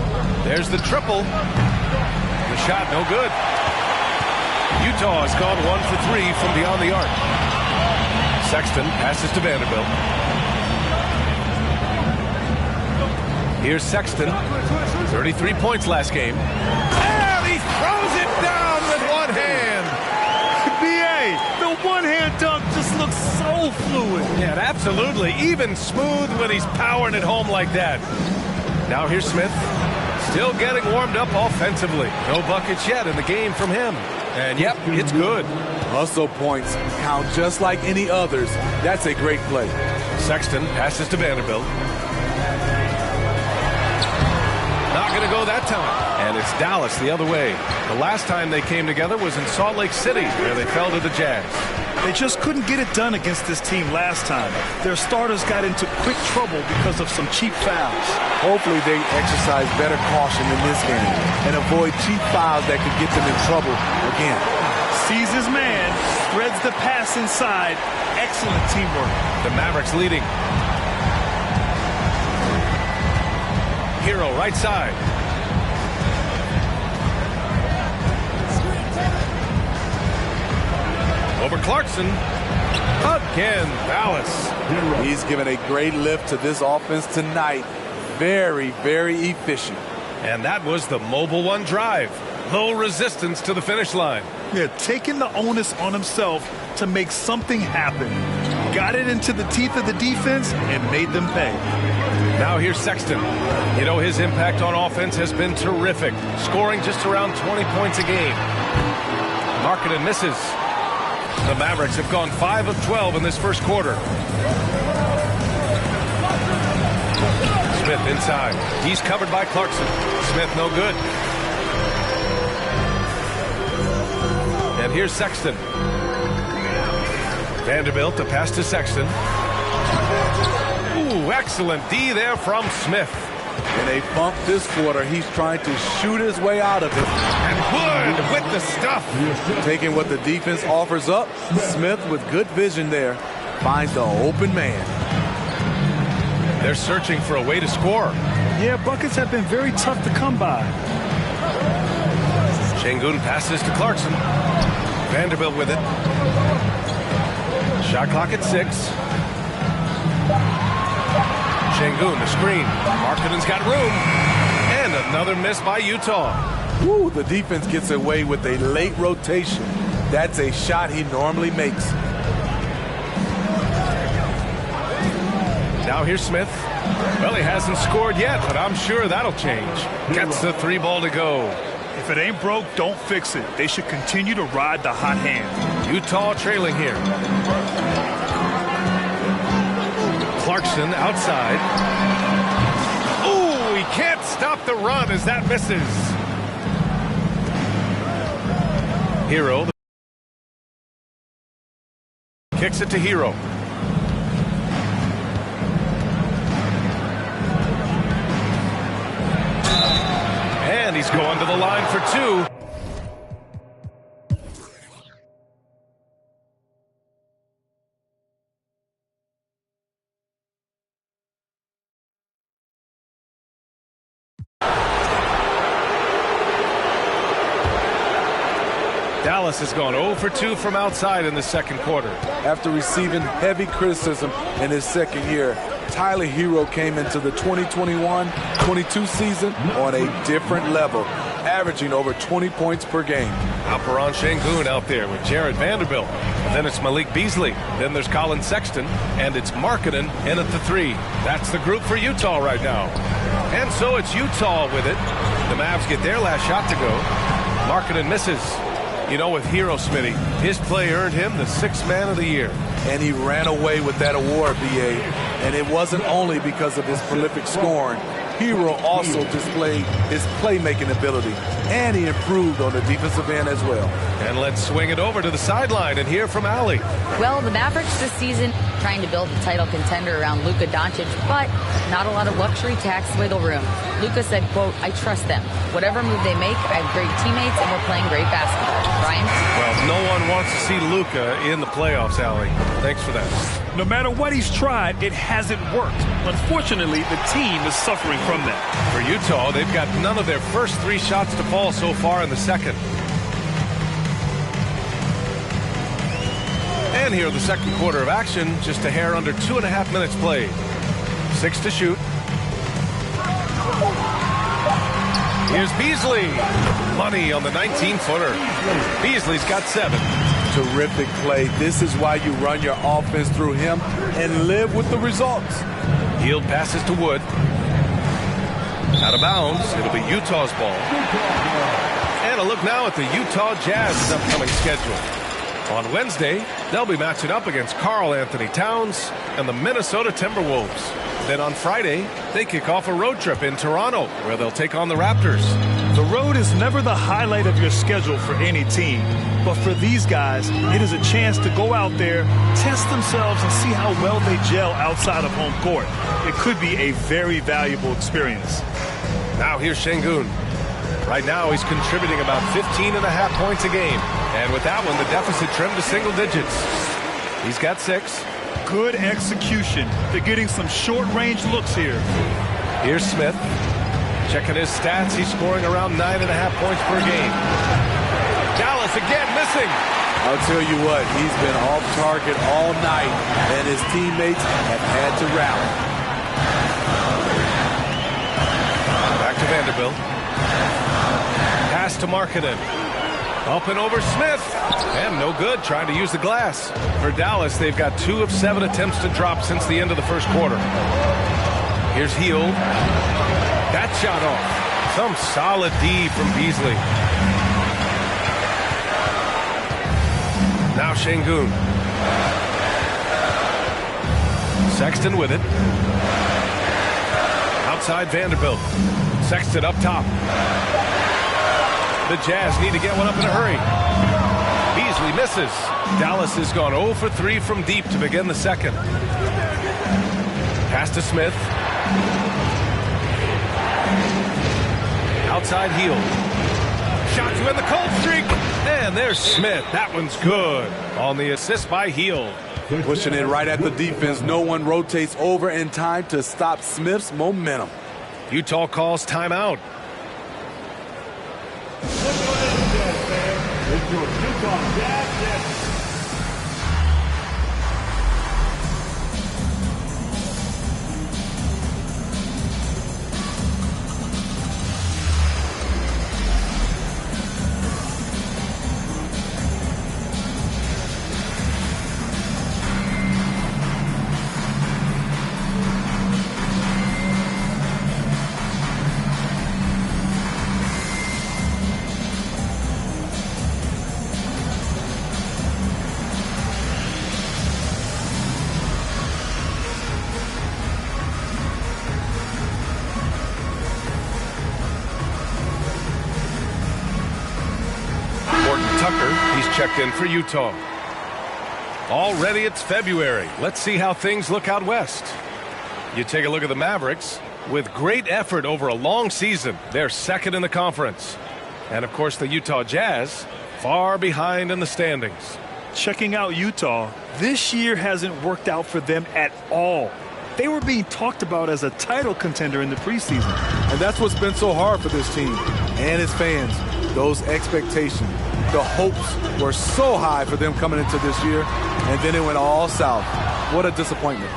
There's the triple. The shot, no good. Utah has gone 1 for 3 from beyond the arc. Sexton passes to Vanderbilt. Here's Sexton. 33 points last game. And he throws it down with one hand. B.A., the one-hand dunk just looks so fluid. Yeah, absolutely. Even smooth when he's powering it home like that. Now here's Smith. Still getting warmed up offensively. No buckets yet in the game from him. And yep, it's good. Hustle points count just like any others. That's a great play. Sexton passes to Vanderbilt. Not going to go that time. And it's Dallas the other way. The last time they came together was in Salt Lake City, where they fell to the Jazz. They just couldn't get it done against this team last time. Their starters got into quick trouble because of some cheap fouls. Hopefully they exercise better caution in this game and avoid cheap fouls that could get them in trouble again. Sees his man, threads the pass inside. Excellent teamwork. The Mavericks leading. Hero right side. Over Clarkson. Again, Dallas. He's given a great lift to this offense tonight. Very, very efficient. And that was the mobile one drive. Low resistance to the finish line. Yeah, taking the onus on himself to make something happen. Got it into the teeth of the defense and made them pay. Now here's Sexton. You know, his impact on offense has been terrific, scoring just around 20 points a game. Markkanen misses. The Mavericks have gone 5 of 12 in this first quarter. Smith inside. He's covered by Clarkson. Smith no good. And here's Sexton. Vanderbilt to pass to Sexton. Ooh, excellent D there from Smith. In a funk this quarter, he's trying to shoot his way out of it. And Wood with the stuff. Taking what the defense offers up, Smith with good vision there finds the open man. They're searching for a way to score. Yeah, buckets have been very tough to come by. Şengün passes to Clarkson. Vanderbilt with it. Shot clock at 6. Şengün, the screen. Markkanen's got room. And another miss by Utah. Woo, the defense gets away with a late rotation. That's a shot he normally makes. Now here's Smith. Well, he hasn't scored yet, but I'm sure that'll change. Gets the 3 ball to go. If it ain't broke, don't fix it. They should continue to ride the hot hand. Utah trailing here. Clarkson outside. Ooh, he can't stop the run as that misses. Hero kicks it to Hero. And he's going to the line for 2. Dallas has gone 0 for 2 from outside in the second quarter. After receiving heavy criticism in his second year, Tyler Hero came into the 2021-22 season on a different level, averaging over 20 points per game. Alperen Şengün out there with Jared Vanderbilt. And then it's Malik Beasley. Then there's Colin Sexton. And it's Markkanen in at the 3. That's the group for Utah right now. And so it's Utah with it. The Mavs get their last shot to go. Markkanen misses. You know, with Hero, Smitty, his play earned him the 6th man of the year. And he ran away with that award, B.A. And it wasn't only because of his prolific scoring. Hero also displayed his playmaking ability, and he improved on the defensive end as well. And let's swing it over to the sideline and hear from Allie. Well, the Mavericks this season trying to build a title contender around Luka Doncic, but not a lot of luxury tax wiggle room. Luka said, quote, "I trust them. Whatever move they make, I have great teammates, and we're playing great basketball." Brian? Well, no one wants to see Luka in the playoffs, Allie. Thanks for that. No matter what he's tried, it hasn't worked. Unfortunately, the team is suffering from that. For Utah, they've got none of their first 3 shots to fall so far in the second. And here, the second quarter of action, just a hair under 2.5 minutes played. 6 to shoot. Here's Beasley. Money on the 19-footer. Beasley's got 7. Terrific play. This is why you run your offense through him and live with the results. Hield passes to Wood. Out of bounds. It'll be Utah's ball. And a look now at the Utah Jazz's upcoming schedule. On Wednesday, they'll be matching up against Karl Anthony Towns and the Minnesota Timberwolves. Then on Friday, they kick off a road trip in Toronto, where they'll take on the Raptors. The road is never the highlight of your schedule for any team. But for these guys, it is a chance to go out there, test themselves, and see how well they gel outside of home court. It could be a very valuable experience. Now here's Şengün. Right now, he's contributing about 15.5 points a game. And with that one, the deficit trimmed to single digits. He's got 6. Good execution. They're getting some short-range looks here. Here's Smith. Checking his stats, he's scoring around 9.5 points per game. Dallas again missing. I'll tell you what, he's been off target all night, and his teammates have had to rally. Back to Vanderbilt. Pass to Markkanen. Up and over Smith. And no good, trying to use the glass. For Dallas, they've got 2 of 7 attempts to drop since the end of the first quarter. Here's Hield. That shot off. Some solid D from Beasley. Now Şengün. Sexton with it. Outside Vanderbilt. Sexton up top. The Jazz need to get one up in a hurry. Beasley misses. Dallas has gone 0 for 3 from deep to begin the second. Pass to Smith. Outside Hield. Shot to end the cold streak. And there's Smith. That one's good. On the assist by Hield. Pushing it right at the defense. No one rotates over in time to stop Smith's momentum. Utah calls timeout. Checked in for Utah. Already it's February. Let's see how things look out west. You take a look at the Mavericks. With great effort over a long season, they're second in the conference. And of course the Utah Jazz, far behind in the standings. Checking out Utah, this year hasn't worked out for them at all. They were being talked about as a title contender in the preseason. And that's what's been so hard for this team and its fans. Those expectations. The hopes were so high for them coming into this year, and then it went all south. What a disappointment.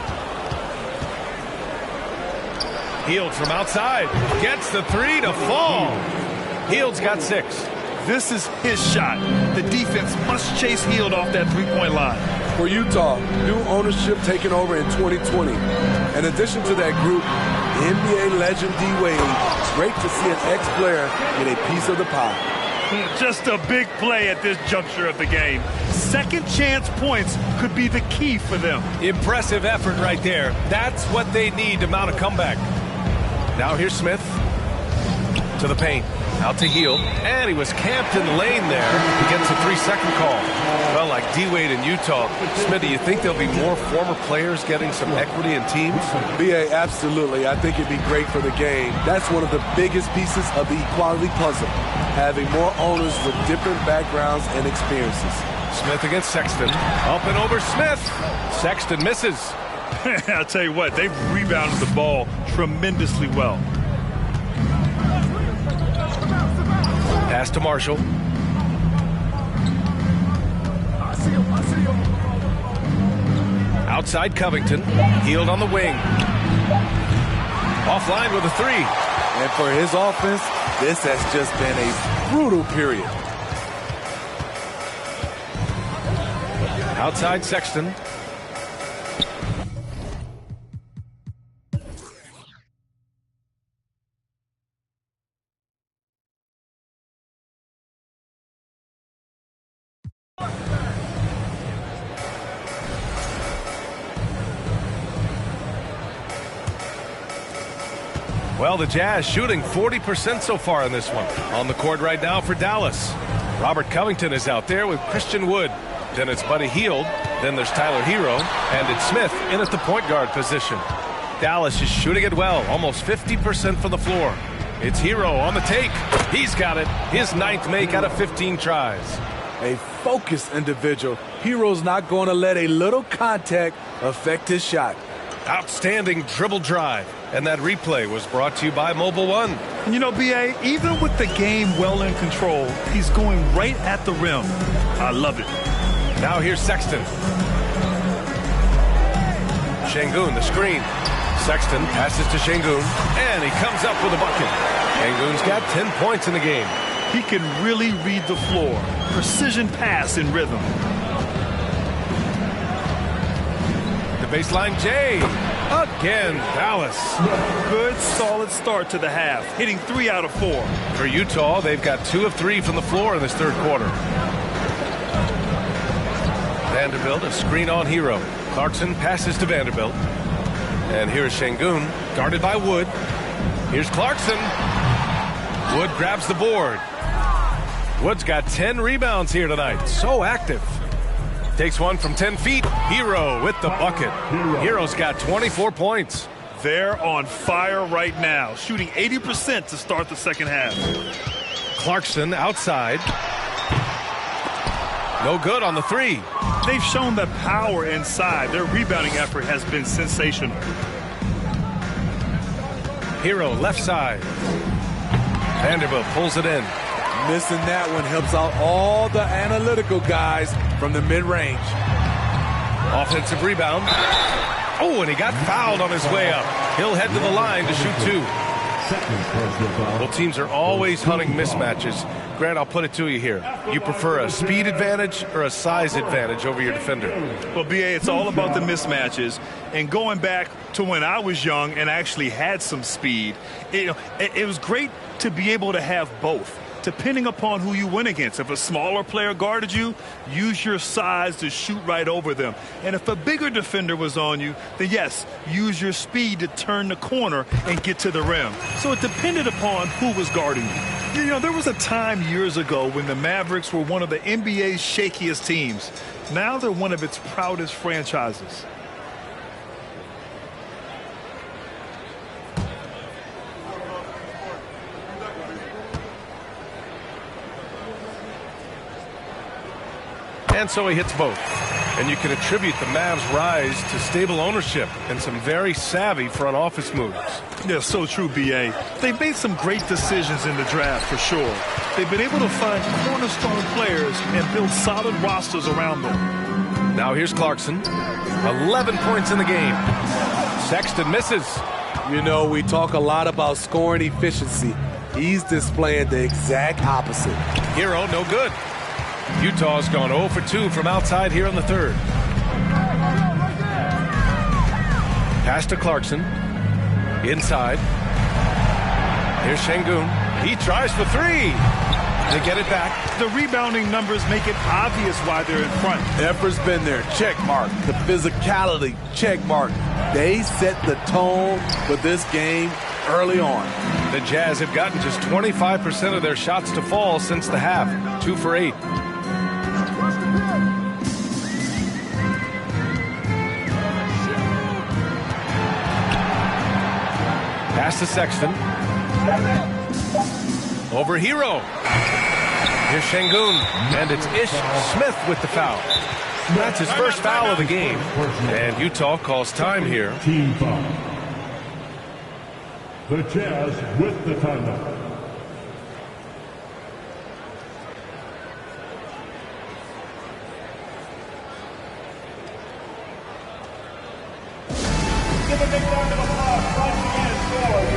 Hield from outside. Gets the 3 to fall. Hield's got 6. This is his shot. The defense must chase Hield off that three-point line. For Utah, new ownership taking over in 2020. In addition to that group, NBA legend D-Wade. Great to see an ex-player get a piece of the pie. Just a big play at this juncture of the game. Second chance points could be the key for them. Impressive effort right there. That's what they need to mount a comeback. Now here's Smith to the paint. Out to Hield. And he was camped in the lane there. He gets a 3-second call. Well, like D-Wade in Utah, Smith, do you think there'll be more former players getting some equity in teams? B.A., absolutely. I think it'd be great for the game. That's one of the biggest pieces of the equality puzzle. Having more owners with different backgrounds and experiences. Smith against Sexton. Up and over Smith. Sexton misses. I'll tell you what, they've rebounded the ball tremendously well. Pass to Marshall. Outside Covington. Hield on the wing. Offline with a three. And for his offense, this has just been a brutal period. Outside Sexton. Well, the Jazz shooting 40% so far in this one. On the court right now for Dallas. Robert Covington is out there with Christian Wood. Then it's Buddy Hield. Then there's Tyler Hero. And it's Smith in at the point guard position. Dallas is shooting it well, almost 50% from the floor. It's Hero on the take. He's got it. His 9th make out of 15 tries. A focused individual. Hero's not going to let a little contact affect his shot. Outstanding dribble drive. And that replay was brought to you by Mobile One. And you know, B.A., even with the game well in control, he's going right at the rim. I love it. Now here's Sexton. Şengün, the screen. Sexton passes to Şengün, and he comes up with a bucket. Şengün's got 10 points in the game. He can really read the floor. Precision pass in rhythm. The baseline J. Again, Dallas. Good, solid start to the half, hitting 3 out of 4. For Utah, they've got 2 of 3 from the floor in this third quarter. Vanderbilt, a screen on Hero. Clarkson passes to Vanderbilt. And here's Şengün, guarded by Wood. Here's Clarkson. Wood grabs the board. Wood's got 10 rebounds here tonight. So active. Takes one from 10 feet. Hero with the bucket. Hero's got 24 points. They're on fire right now, shooting 80% to start the second half. Clarkson outside. No good on the three. They've shown that power inside. Their rebounding effort has been sensational. Hero left side. Vanderbilt pulls it in. Missing that one helps out all the analytical guys from the mid-range. Offensive rebound. Oh, and he got fouled on his way up. He'll head to the line to shoot 2. Well, teams are always hunting mismatches. Grant, I'll put it to you here. You prefer a speed advantage or a size advantage over your defender? Well, B.A., it's all about the mismatches. And going back to when I was young and actually had some speed, it was great to be able to have both, depending upon who you went against. If a smaller player guarded you, use your size to shoot right over them. And if a bigger defender was on you, then yes, use your speed to turn the corner and get to the rim. So it depended upon who was guarding you. You know, there was a time years ago when the Mavericks were one of the NBA's shakiest teams. Now they're one of its proudest franchises. And so he hits both. And you can attribute the Mavs' rise to stable ownership and some very savvy front office moves. Yeah, so true, B.A. They've made some great decisions in the draft, for sure. They've been able to find cornerstone players and build solid rosters around them. Now here's Clarkson. 11 points in the game. Sexton misses. You know, we talk a lot about scoring efficiency. He's displaying the exact opposite. Hero, no good. Utah's gone 0 for 2 from outside here in the third. Pass to Clarkson. Inside. Here's Şengün. He tries for 3. They get it back. The rebounding numbers make it obvious why they're in front. Effort's been there. Check mark. The physicality. Check mark. They set the tone for this game early on. The Jazz have gotten just 25% of their shots to fall since the half. 2 for 8. Pass to Sexton. Over Hero. Here's Şengün. And it's Ish Smith with the foul. That's his first foul of the game. And Utah calls time here. Team foul. The Jazz with the timeout. Give a big round of applause once again for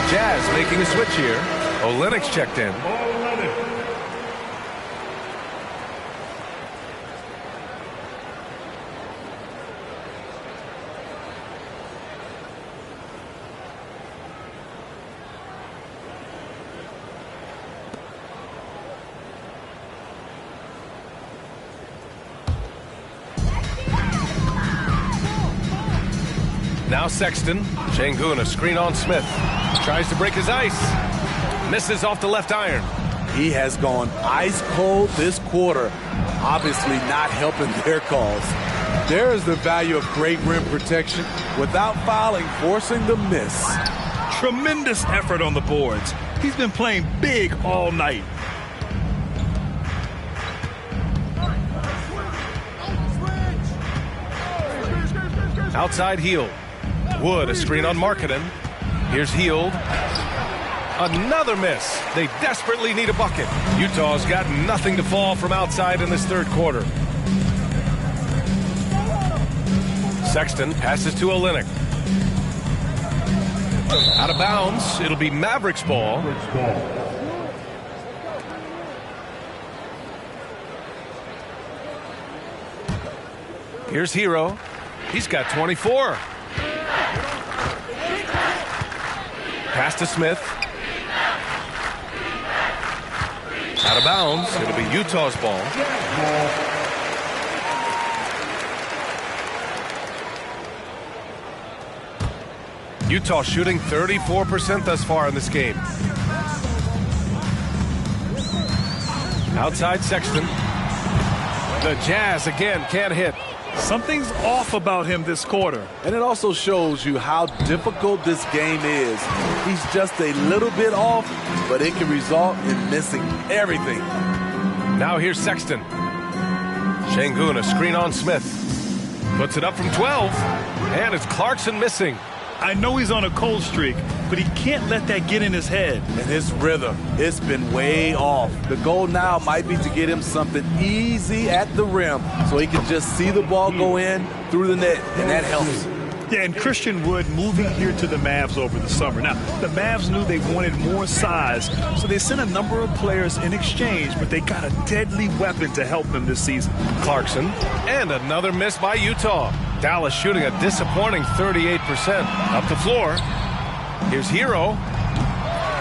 Jazz making a switch here. Olynyk's checked in. Now Sexton. Şengün, a screen on Smith. Tries to break his ice. Misses off the left iron. He has gone ice cold this quarter. Obviously not helping their cause. There is the value of great rim protection without fouling, forcing the miss. Tremendous effort on the boards. He's been playing big all night. Outside Hield. Wood, a screen on Markkanen. Here's Hield. Another miss. They desperately need a bucket. Utah's got nothing to fall from outside in this third quarter. Sexton passes to Olynyk. Out of bounds. It'll be Mavericks ball. Here's Hero. He's got 24. Pass to Smith. Out of bounds. It'll be Utah's ball. Utah shooting 34% thus far in this game. Outside Sexton. The Jazz again can't hit. Something's off about him this quarter. And it also shows you how difficult this game is. He's just a little bit off, but it can result in missing everything. Now here's Sexton. Şengün, a screen on Smith. Puts it up from 12. And it's Clarkson missing. I know he's on a cold streak, but he can't let that get in his head. And his rhythm, it's been way off. The goal now might be to get him something easy at the rim so he can just see the ball go in through the net, and that helps. Yeah, and Christian Wood moving here to the Mavs over the summer. Now, the Mavs knew they wanted more size, so they sent a number of players in exchange, but they got a deadly weapon to help them this season. Clarkson, and another miss by Utah. Dallas shooting a disappointing 38%. Up the floor. Here's Hero.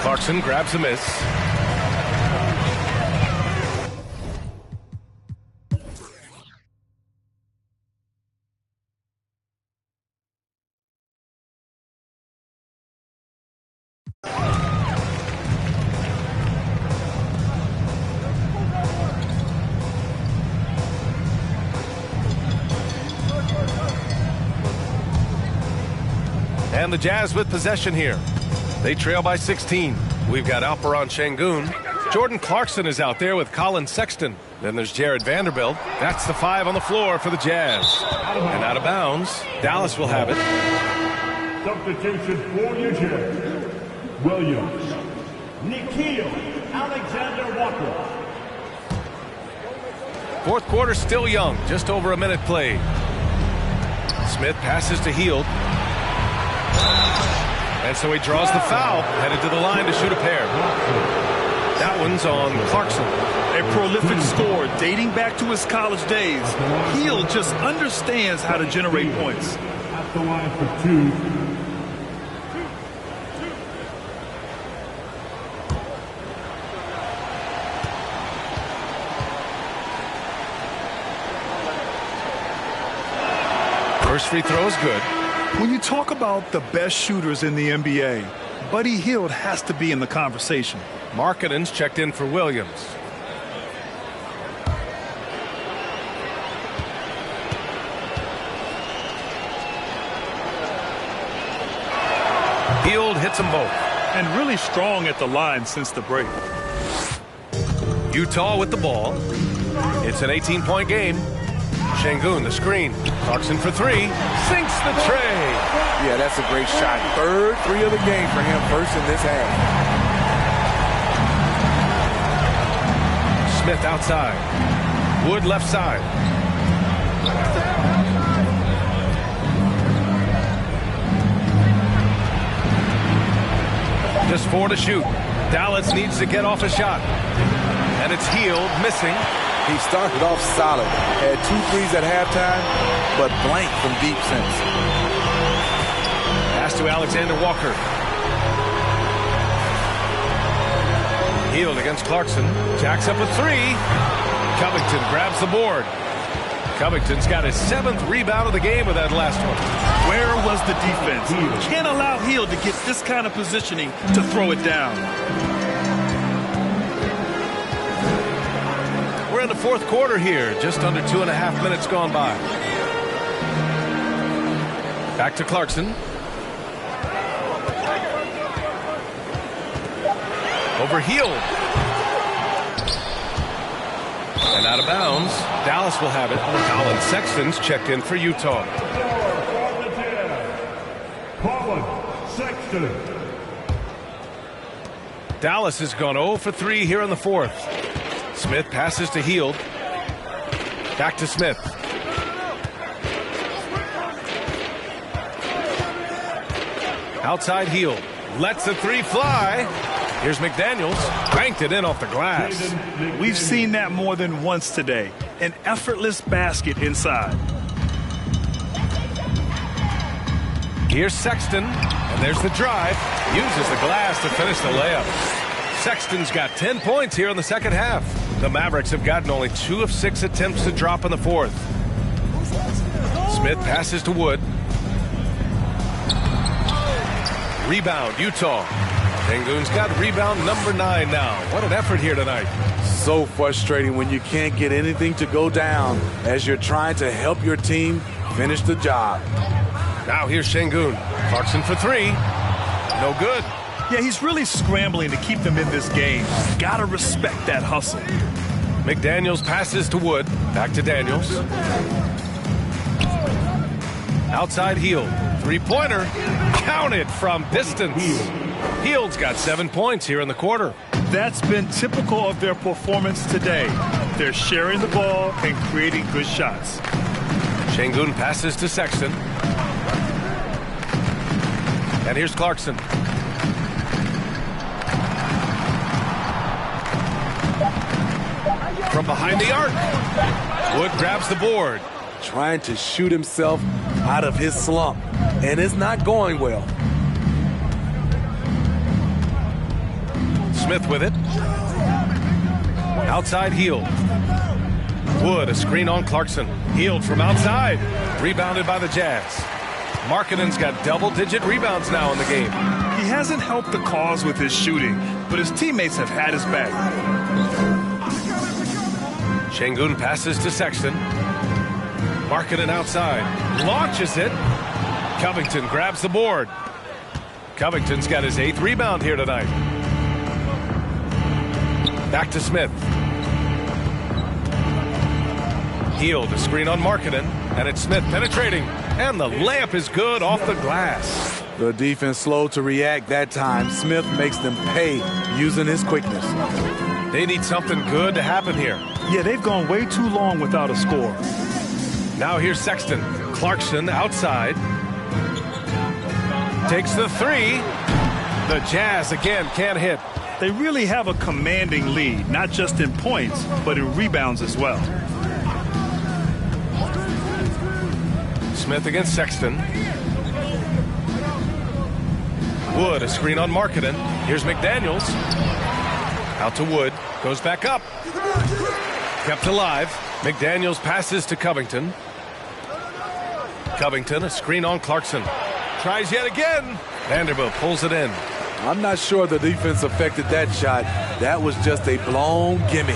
Clarkson grabs a miss. And the Jazz with possession here. They trail by 16. We've got Alperen Şengün. Jordan Clarkson is out there with Colin Sexton. Then there's Jared Vanderbilt. That's the 5 on the floor for the Jazz. And out of bounds, Dallas will have it. Substitution for New Jersey. Williams. Nikhil Alexander-Walker. Fourth quarter still young. Just over a minute played. Smith passes to Hield. And so he draws the foul, headed to the line to shoot a pair. That one's on Clarkson. A prolific scorer dating back to his college days. Hield just understands how to generate points. At the line for 2. First free throw is good. When you talk about the best shooters in the NBA, Buddy Hield has to be in the conversation. Markkanen's checked in for Williams. Hield hits them both. And really strong at the line since the break. Utah with the ball. It's an 18-point game. Şengün, the screen. Clarkson for 3. Sinks the tray. Yeah, that's a great shot. Third 3 of the game for him, first in this half. Smith outside. Wood left side. 4 to shoot. Dallas needs to get off a shot. And it's Hield, missing. He started off solid. Had 2 threes at halftime, but blank from deep since. Pass to Alexander Walker. Hield against Clarkson. Jacks up a 3. Covington grabs the board. Covington's got his 7th rebound of the game with that last one. Where was the defense? Can't allow Hield to get this kind of positioning to throw it down. We're in the 4th quarter here. Just under 2.5 minutes gone by. Back to Clarkson. Over Hield. And out of bounds. Dallas will have it. Colin Sexton's checked in for Utah. Colin Sexton. Dallas has gone 0 for 3 here in the 4th. Smith passes to Hield. Back to Smith. Outside Hield. Lets the 3 fly. Here's McDaniels. Banked it in off the glass. We've seen that more than once today. An effortless basket inside. Here's Sexton. And there's the drive. Uses the glass to finish the layup. Sexton's got 10 points here in the second half. The Mavericks have gotten only 2 of 6 attempts to drop in the 4th. Smith passes to Wood. Rebound, Utah. Sengun's got rebound number 9 now. What an effort here tonight. So frustrating when you can't get anything to go down as you're trying to help your team finish the job. Now here's Sengun. Clarkson for 3. No good. Yeah, he's really scrambling to keep them in this game. Gotta respect that hustle. McDaniels passes to Wood. Back to Daniels. Outside Hield. 3-pointer. Counted from distance. Hield's got 7 points here in the quarter. That's been typical of their performance today. They're sharing the ball and creating good shots. Sengun passes to Sexton. And here's Clarkson. From behind the arc. Wood grabs the board. Trying to shoot himself out of his slump. And it's not going well. Smith with it. Outside Hield. Wood, a screen on Clarkson. Hield from outside. Rebounded by the Jazz. Markkanen's got double-digit rebounds now in the game. He hasn't helped the cause with his shooting, but his teammates have had his back. Sengun passes to Sexton. Markkanen outside. Launches it. Covington grabs the board. Covington's got his 8th rebound here tonight. Back to Smith. Hield, a screen on Markkanen, and it's Smith penetrating, and the layup is good off the glass. The defense slow to react that time. Smith makes them pay using his quickness. They need something good to happen here. Yeah, they've gone way too long without a score. Now here's Sexton. Clarkson outside. Takes the 3. The Jazz again can't hit. They really have a commanding lead, not just in points, but in rebounds as well. Smith against Sexton. Wood, a screen on Markkanen. Here's McDaniels. Out to Wood. Goes back up. Kept alive. McDaniels passes to Covington. Covington, a screen on Clarkson. Tries yet again. Vanderbilt pulls it in. I'm not sure the defense affected that shot. That was just a blown gimme.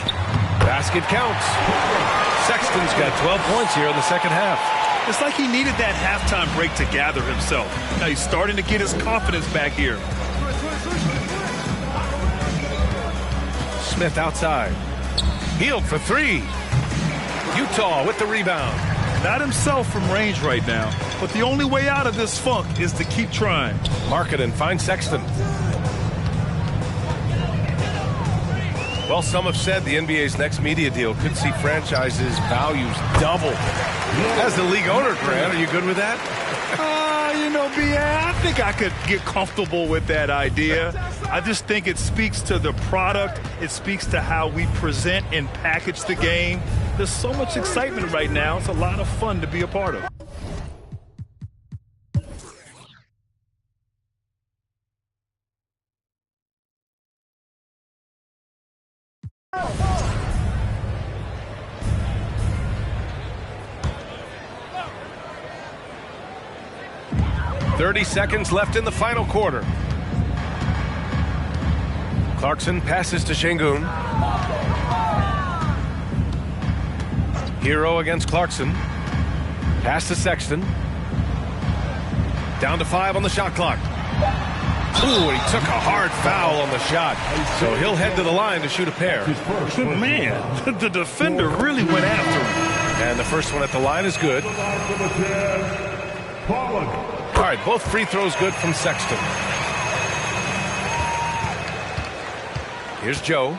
Basket counts. Sexton's got 12 points here in the second half. It's like he needed that halftime break to gather himself. Now he's starting to get his confidence back here. Smith outside. Hield for 3. Utah with the rebound. Not himself from range right now, but the only way out of this funk is to keep trying. Markkanen finds Sexton. Well, some have said the NBA's next media deal could see franchises' values double. As the league owner, Grant, are you good with that? You know, B.A., I think I could get comfortable with that idea. I just think it speaks to the product. It speaks to how we present and package the game. There's so much excitement right now. It's a lot of fun to be a part of. Seconds left in the final quarter. Clarkson passes to Şengün. Hero against Clarkson. Pass to Sexton. Down to 5 on the shot clock. Ooh, he took a hard foul on the shot. So he'll head to the line to shoot a pair. Man, the defender really went after him. And the first one at the line is good. All right, both free throws good from Sexton. Here's Joe.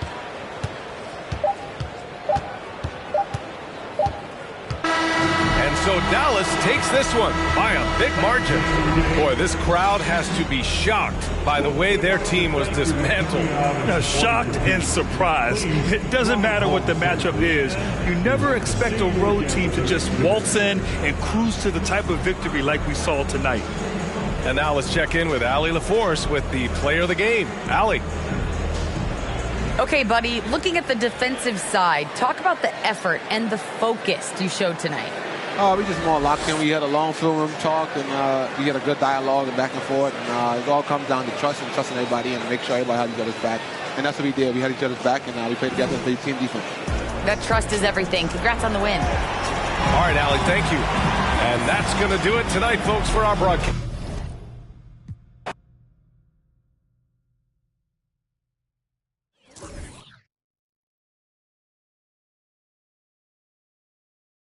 And so Dallas takes this one by a big margin. Boy, this crowd has to be shocked by the way their team was dismantled. Shocked and surprised. It doesn't matter what the matchup is. You never expect a road team to just waltz in and cruise to the type of victory like we saw tonight. And now let's check in with Allie LaForce with the player of the game. Allie. Okay, buddy, looking at the defensive side, talk about the effort and the focus you showed tonight. We just more locked in. We had a long film room talk, and we had a good dialogue and back and forth. And it all comes down to trust and trusting everybody and make sure everybody has each other's back. And that's what we did. We had each other's back, and we played together and played team defense. That trust is everything. Congrats on the win. All right, Allie, thank you. And that's going to do it tonight, folks, for our broadcast.